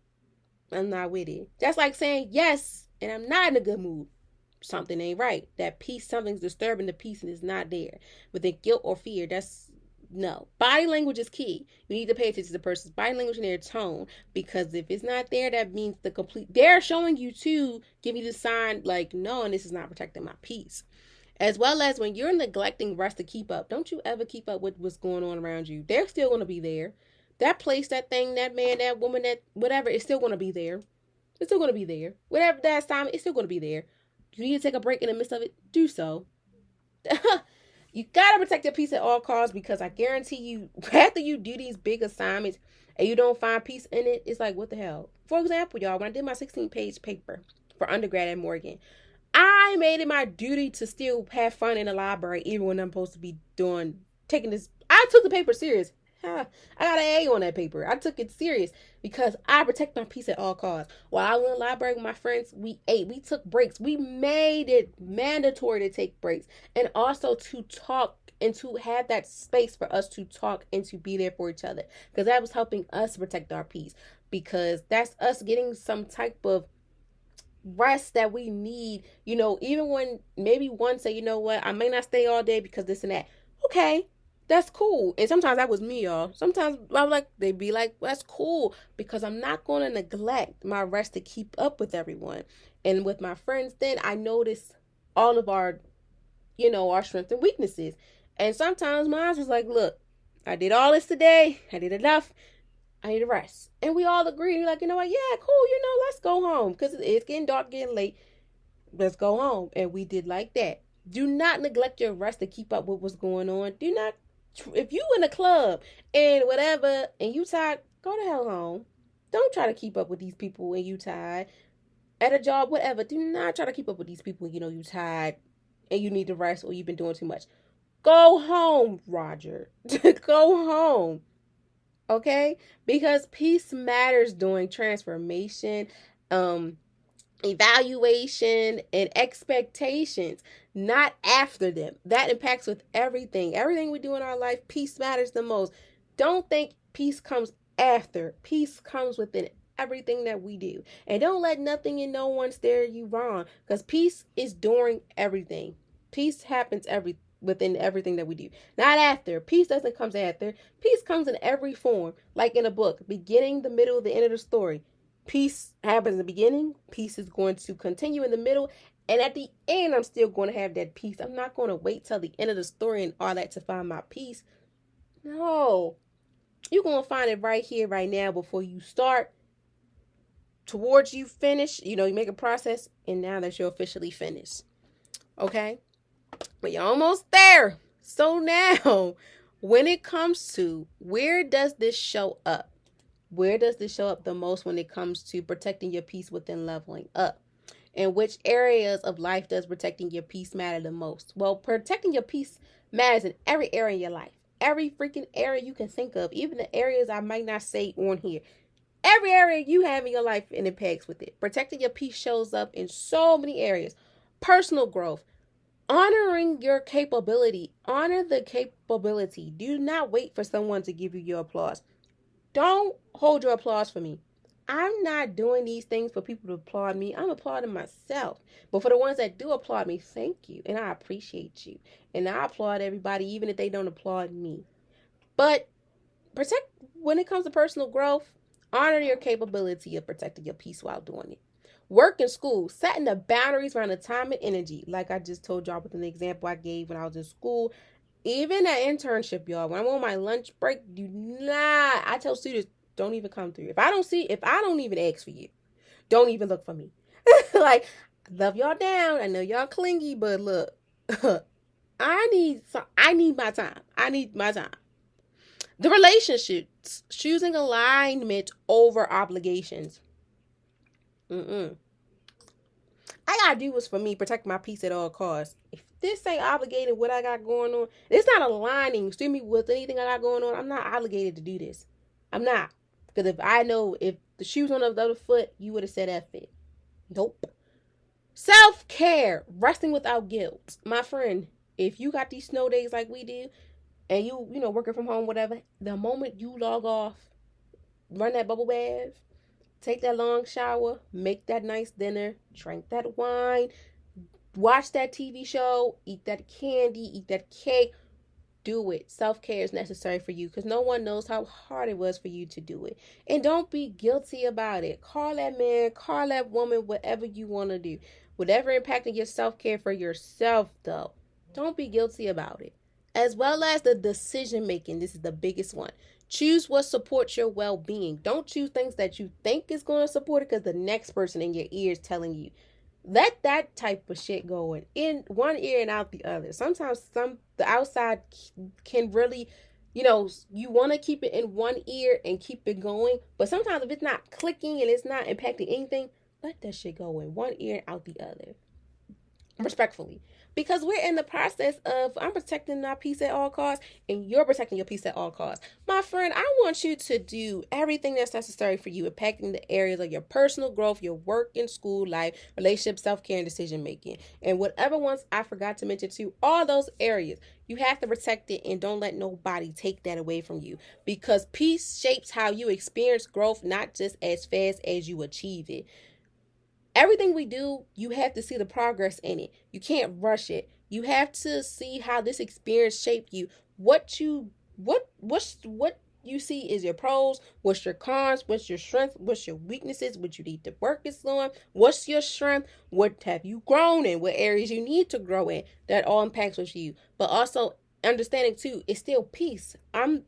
I'm not with it. That's like saying yes and I'm not in a good mood. Something ain't right. That peace, something's disturbing the peace and it's not there. With the guilt or fear, that's no. Body language is key. You need to pay attention to the person's body language and their tone, because if it's not there, that means they're showing you to give you the sign like, no, and this is not protecting my peace. As well as when you're neglecting rest to keep up, don't you ever keep up with what's going on around you. They're still going to be there. That place, that thing, that man, that woman, that whatever, it's still going to be there. It's still going to be there. Whatever that time, it's still going to be there. You need to take a break in the midst of it, do so. You got to protect your peace at all costs, because I guarantee you, after you do these big assignments and you don't find peace in it, it's like, what the hell? For example, y'all, when I did my 16-page paper for undergrad at Morgan, I made it my duty to still have fun in the library, even when I'm supposed to be taking this. I took the paper serious. I got an A on that paper. I took it serious because I protect my peace at all costs. While I was in the library with my friends, we ate, we took breaks. We made it mandatory to take breaks and also to talk and to have that space for us to talk and to be there for each other, because that was helping us protect our peace, because that's us getting some type of rest that we need, even when maybe one say, you know what, I may not stay all day because this and that. Okay, that's cool. And sometimes that was me, y'all. Sometimes I was like, they'd be like, well, that's cool, because I'm not going to neglect my rest to keep up with everyone. And with my friends, then I noticed all of our strengths and weaknesses. And sometimes mine was like, look, I did all this today. I did enough. I need a rest. And we all agreed, like, you know what, yeah, cool, let's go home. Because it's getting dark, getting late. Let's go home. And we did like that. Do not neglect your rest to keep up with what's going on. Do not, if you in a club and whatever, and you tired, go the hell home. Don't try to keep up with these people when you tired. At a job, whatever, do not try to keep up with these people when you tired and you need to rest or you've been doing too much. Go home, Roger. Go home. Okay? Because peace matters during transformation, evaluation, and expectations, not after them. That impacts with everything. Everything we do in our life, peace matters the most. Don't think peace comes after. Peace comes within everything that we do. And don't let nothing and no one steer you wrong, because peace is during everything. Peace happens within everything that we do, not after. Peace doesn't come after. Peace comes in every form, like in a book, beginning, the middle, the end of the story. Peace happens in the beginning. Peace is going to continue in the middle, and at the end, I'm still going to have that peace. I'm not going to wait till the end of the story and all that to find my peace. No, you're going to find it right here, right now, before you start. Towards you finish, you make a process, and now that you're officially finished. Okay? But you're almost there. So now, when it comes to where does this show up? Where does this show up the most when it comes to protecting your peace within leveling up? And which areas of life does protecting your peace matter the most? Well, protecting your peace matters in every area of your life. Every freaking area you can think of. Even the areas I might not say on here. Every area you have in your life and impacts with it. Protecting your peace shows up in so many areas. Personal growth. Honoring your capability. Honor the capability. Do not wait for someone to give you your applause. Don't hold your applause for me. I'm not doing these things for people to applaud me. I'm applauding myself. But for the ones that do applaud me, thank you. And I appreciate you. And I applaud everybody, even if they don't applaud me. But when it comes to personal growth, honor your capability of protecting your peace while doing it. Work and school, setting the boundaries around the time and energy. Like I just told y'all with an example I gave when I was in school. Even at internship, y'all, when I'm on my lunch break, I tell students, don't even come through. If I don't even ask for you, don't even look for me. Like, love y'all down. I know y'all clingy, but look, I need my time. I need my time. The relationships, choosing alignment over obligations. I gotta do what's for me, protect my peace at all costs. If this ain't obligated what I got going on, it's not aligning to me with anything I got going on, I'm not obligated to do this. I'm not. Because if the shoes on the other foot, you would have said F it. Nope. Self-care, resting without guilt. My friend, if you got these snow days like we do, and you working from home, whatever, the moment you log off, run that bubble bath, take that long shower, make that nice dinner, drink that wine, watch that TV show, eat that candy, eat that cake, do it. Self-care is necessary for you because no one knows how hard it was for you to do it. And don't be guilty about it. Call that man, call that woman, whatever you want to do. Whatever impacting your self-care for yourself, though. Don't be guilty about it. As well as the decision making. This is the biggest one. Choose what supports your well-being. Don't choose things that you think is going to support it because the next person in your ear is telling you. Let that type of shit go in one ear and out the other. Sometimes the outside can really, you want to keep it in one ear and keep it going. But sometimes if it's not clicking and it's not impacting anything, let that shit go in one ear and out the other. respectfully. Because we're in the process of, I'm protecting my peace at all costs, and you're protecting your peace at all costs. My friend, I want you to do everything that's necessary for you, impacting the areas of your personal growth, your work and school life, relationship, self-care, and decision making. And whatever ones I forgot to mention too, all those areas, you have to protect it, and don't let nobody take that away from you. Because peace shapes how you experience growth, not just as fast as you achieve it. Everything we do, you have to see the progress in it. You can't rush it. You have to see how this experience shaped you. What you see is your pros, what's your cons, what's your strengths, what's your weaknesses, what you need to work on, what's your strength, what have you grown in, what areas you need to grow in. That all impacts with you. But also understanding too, it's still peace. Some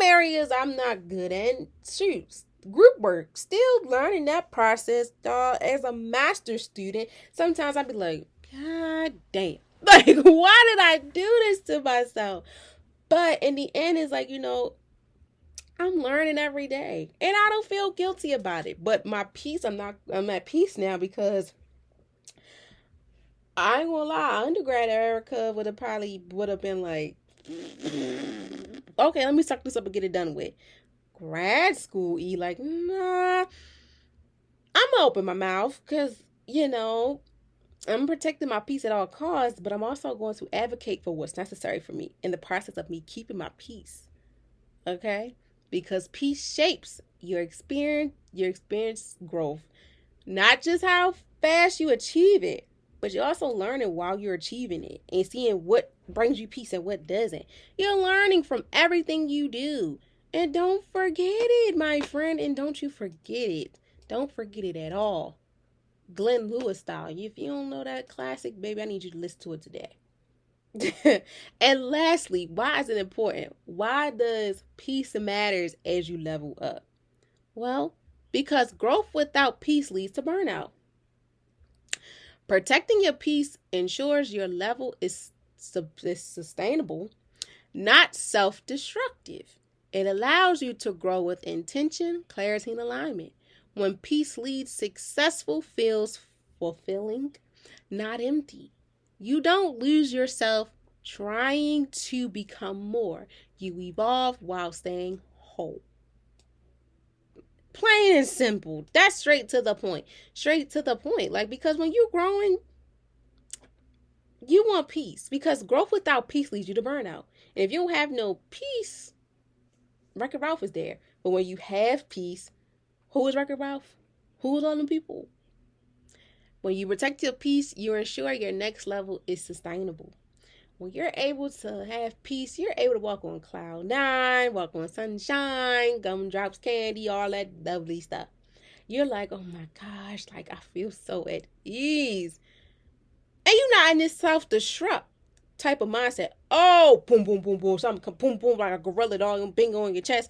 areas I'm not good in. Shoot, group work, still learning that process, dog. As a master student, sometimes I'd be like, God damn, like, why did I do this to myself? But in the end, it's like, I'm learning every day, and I don't feel guilty about it. But my peace, I'm at peace now, because I ain't gonna lie, undergrad Erica would have been like, okay, let me suck this up and get it done with. Grad school, like, nah, I'm gonna open my mouth, because I'm protecting my peace at all costs, but I'm also going to advocate for what's necessary for me in the process of me keeping my peace. Okay? Because peace shapes your experience growth. Not just how fast you achieve it, but you're also learning while you're achieving it and seeing what brings you peace and what doesn't. You're learning from everything you do. And don't forget it, my friend. And don't you forget it. Don't forget it at all. Glenn Lewis style. If you don't know that classic, baby, I need you to listen to it today. And lastly, why is it important? Why does peace matters as you level up? Well, because growth without peace leads to burnout. Protecting your peace ensures your level is sustainable, not self-destructive. It allows you to grow with intention, clarity, and alignment. When peace leads, successful feels fulfilling, not empty. You don't lose yourself trying to become more. You evolve while staying whole. Plain and simple. That's straight to the point. Straight to the point. Like, because when you're growing, you want peace. Because growth without peace leads you to burnout. And if you don't have no peace, Wreck-It Ralph is there. But when you have peace, who is Wreck-It Ralph? Who is all them people? When you protect your peace, you ensure your next level is sustainable. When you're able to have peace, you're able to walk on cloud nine, walk on sunshine, gumdrops, candy, all that lovely stuff. You're like, oh my gosh, like, I feel so at ease. And you're not in this self-destruct type of mindset. Oh, boom, boom, boom, boom, something come boom, boom, like a gorilla dog, bingo on your chest.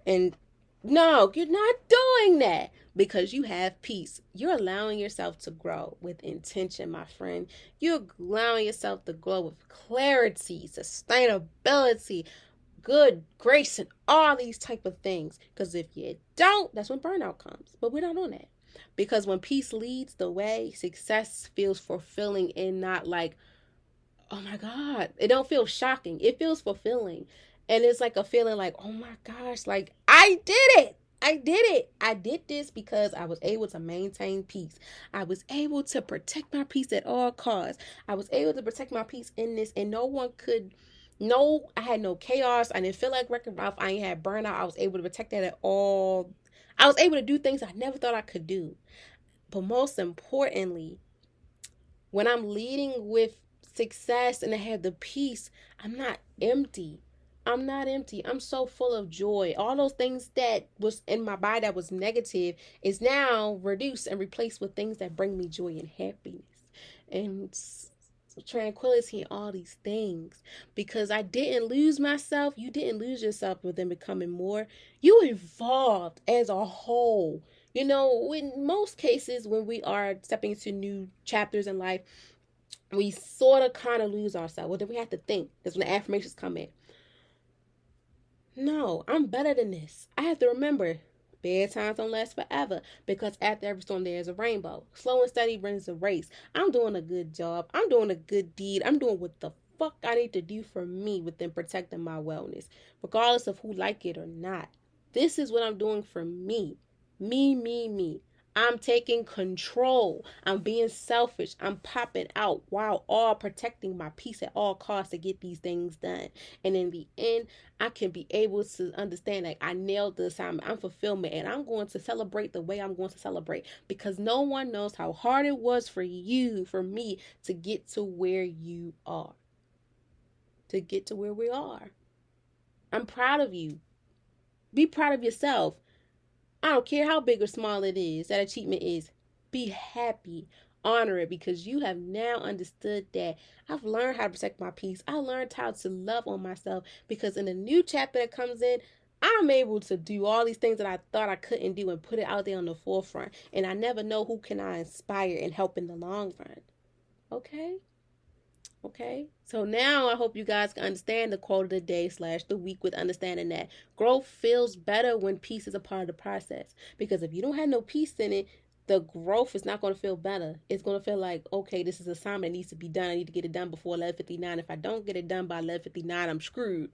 And no, you're not doing that, because you have peace. You're allowing yourself to grow with intention, my friend. You're allowing yourself to grow with clarity, sustainability, good grace, and all these type of things. Because if you don't, that's when burnout comes. But we're not on that. Because when peace leads the way, success feels fulfilling and not like, oh my God, it don't feel shocking. It feels fulfilling. And it's like a feeling like, oh my gosh, like, I did it. I did it. I did this because I was able to maintain peace. I was able to protect my peace at all costs. I was able to protect my peace in this, and no one could. No, I had no chaos. I didn't feel like Wreck-It Ralph. I ain't had burnout. I was able to protect that at all. I was able to do things I never thought I could do. But most importantly, when I'm leading with success and I have the peace, I'm not empty. I'm not empty. I'm so full of joy. All those things that was in my body that was negative is now reduced and replaced with things that bring me joy and happiness and tranquility and all these things. Because I didn't lose myself. You didn't lose yourself within becoming more. You evolved as a whole. In most cases, when we are stepping into new chapters in life, we sort of kind of lose ourselves. Well, then we have to think. That's when the affirmations come in. No, I'm better than this. I have to remember, Bedtimes don't last forever because after every storm there is a rainbow. Slow and steady wins a race. I'm doing a good job. I'm doing a good deed. I'm doing what the fuck I need to do for me within protecting my wellness, regardless of who like it or not. This is what I'm doing for me. Me. I'm taking control. I'm being selfish. I'm popping out while all protecting my peace at all costs to get these things done. And in the end, I can be able to understand that I nailed the assignment. I'm fulfillment, and I'm going to celebrate the way I'm going to celebrate because no one knows how hard it was for you, for me, to get to where you are. To get to where we are. I'm proud of you. Be proud of yourself. I don't care how big or small it is, that achievement is. Be happy. Honor it because you have now understood that I've learned how to protect my peace. I learned how to love on myself because in the new chapter that comes in, I'm able to do all these things that I thought I couldn't do and put it out there on the forefront. And I never know who can I inspire and help in the long run. Okay? Okay, so now I hope you guys can understand the quote of the day / the week with understanding that growth feels better when peace is a part of the process. Because if you don't have no peace in it, the growth is not going to feel better. It's going to feel like, okay, this is an assignment that needs to be done. I need to get it done before 11:59. If I don't get it done by 11:59, I'm screwed.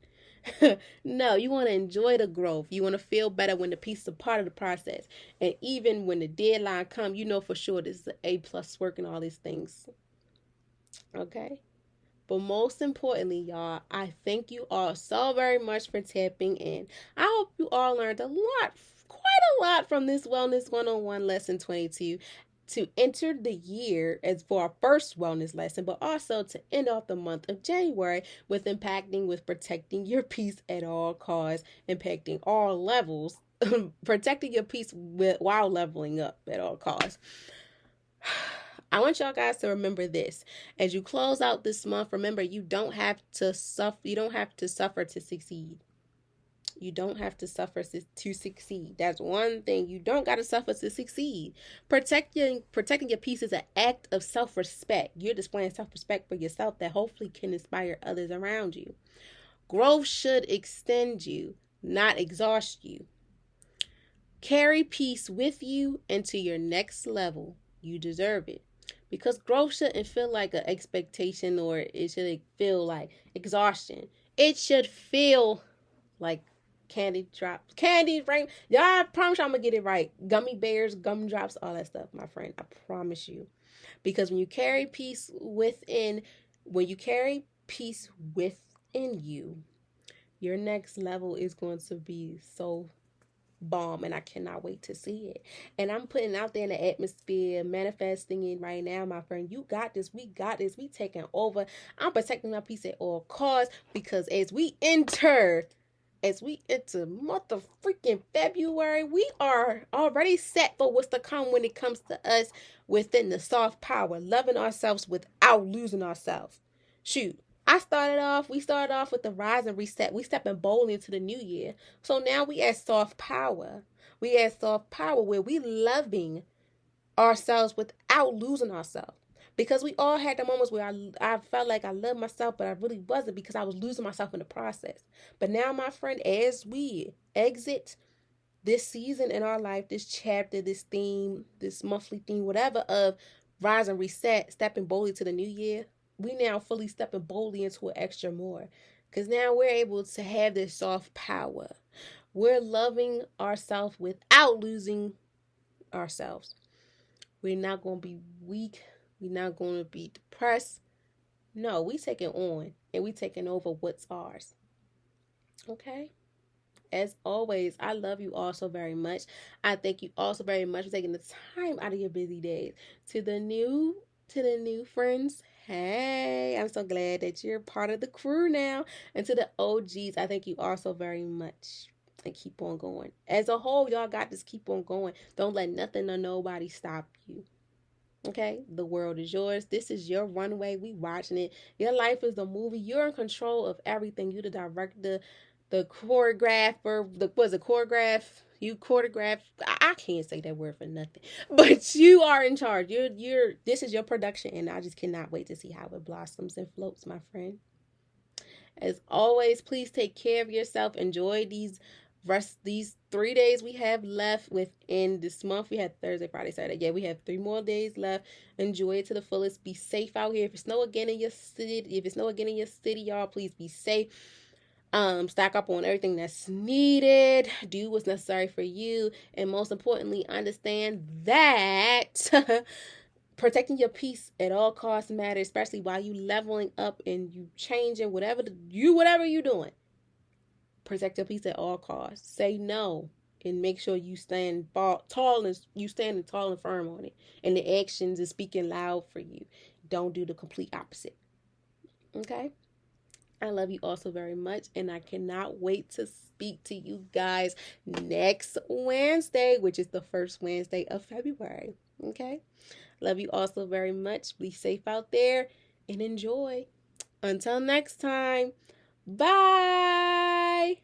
No, you want to enjoy the growth. You want to feel better when the peace is a part of the process. And even when the deadline comes, you know for sure this is an A+ work and all these things. Okay. But most importantly, y'all, I thank you all so very much for tapping in. I hope you all learned quite a lot from this Wellness 101 Lesson 22 to enter the year as for our first wellness lesson, but also to end off the month of January with protecting your peace at all costs, impacting all levels, protecting your peace while leveling up at all costs. I want y'all guys to remember this. As you close out this month, remember you don't have to suffer. You don't have to suffer to succeed. You don't have to suffer to succeed. That's one thing. You don't got to suffer to succeed. Protecting your peace is an act of self-respect. You're displaying self-respect for yourself that hopefully can inspire others around you. Growth should extend you, not exhaust you. Carry peace with you into your next level. You deserve it. Because growth shouldn't feel like an expectation or it shouldn't feel like exhaustion. It should feel like candy drops, candy rain. Y'all, I promise you I'm going to get it right. Gummy bears, gumdrops, all that stuff, my friend. I promise you. Because when you carry peace within you, your next level is going to be so bomb, and I cannot wait to see it. And I'm putting out there in the atmosphere, manifesting it right now, my friend. You got this. We got this. We taking over. I'm protecting my peace at all costs because as we enter month of freaking February, we are already set for what's to come when it comes to us within the soft power, loving ourselves without losing ourselves. Shoot. We started off with the rise and reset. We stepping boldly into the new year. So now we at soft power. We at soft power where we loving ourselves without losing ourselves. Because we all had the moments where I felt like I loved myself, but I really wasn't because I was losing myself in the process. But now, my friend, as we exit this season in our life, this chapter, this theme, this monthly theme, whatever of rise and reset, stepping boldly to the new year, we now fully stepping boldly into an extra more. Because now we're able to have this soft power. We're loving ourselves without losing ourselves. We're not going to be weak. We're not going to be depressed. No, we taking on and we taking over what's ours. Okay? As always, I love you all so very much. I thank you all so very much for taking the time out of your busy days. To the new friends, hey, I'm so glad that you're part of the crew now. And to the OGs, I thank you all so very much. And keep on going. As a whole, y'all got this. Keep on going. Don't let nothing or nobody stop you. Okay, the world is yours. This is your runway. We watching it. Your life is a movie. You're in control of everything. You the director, the choreographer, choreograph. You choreograph. I can't say that word for nothing. But you are in charge. This is your production, and I just cannot wait to see how it blossoms and floats, my friend. As always, please take care of yourself. Enjoy these Rest these 3 days we have left within this month. We had Thursday, Friday, Saturday. Yeah, we have 3 more days left. Enjoy it to the fullest. Be safe out here. If it's snow again in your city, y'all, please be safe. Stock up on everything that's needed. Do what's necessary for you, and most importantly, understand that protecting your peace at all costs matters, especially while you leveling up and you changing whatever you doing. Protect your peace at all costs. Say no and make sure you stand tall and firm on it. And the actions is speaking loud for you. Don't do the complete opposite. Okay? I love you all so very much, and I cannot wait to speak to you guys next Wednesday, which is the first Wednesday of February. Okay? Love you all so very much. Be safe out there and enjoy. Until next time, bye.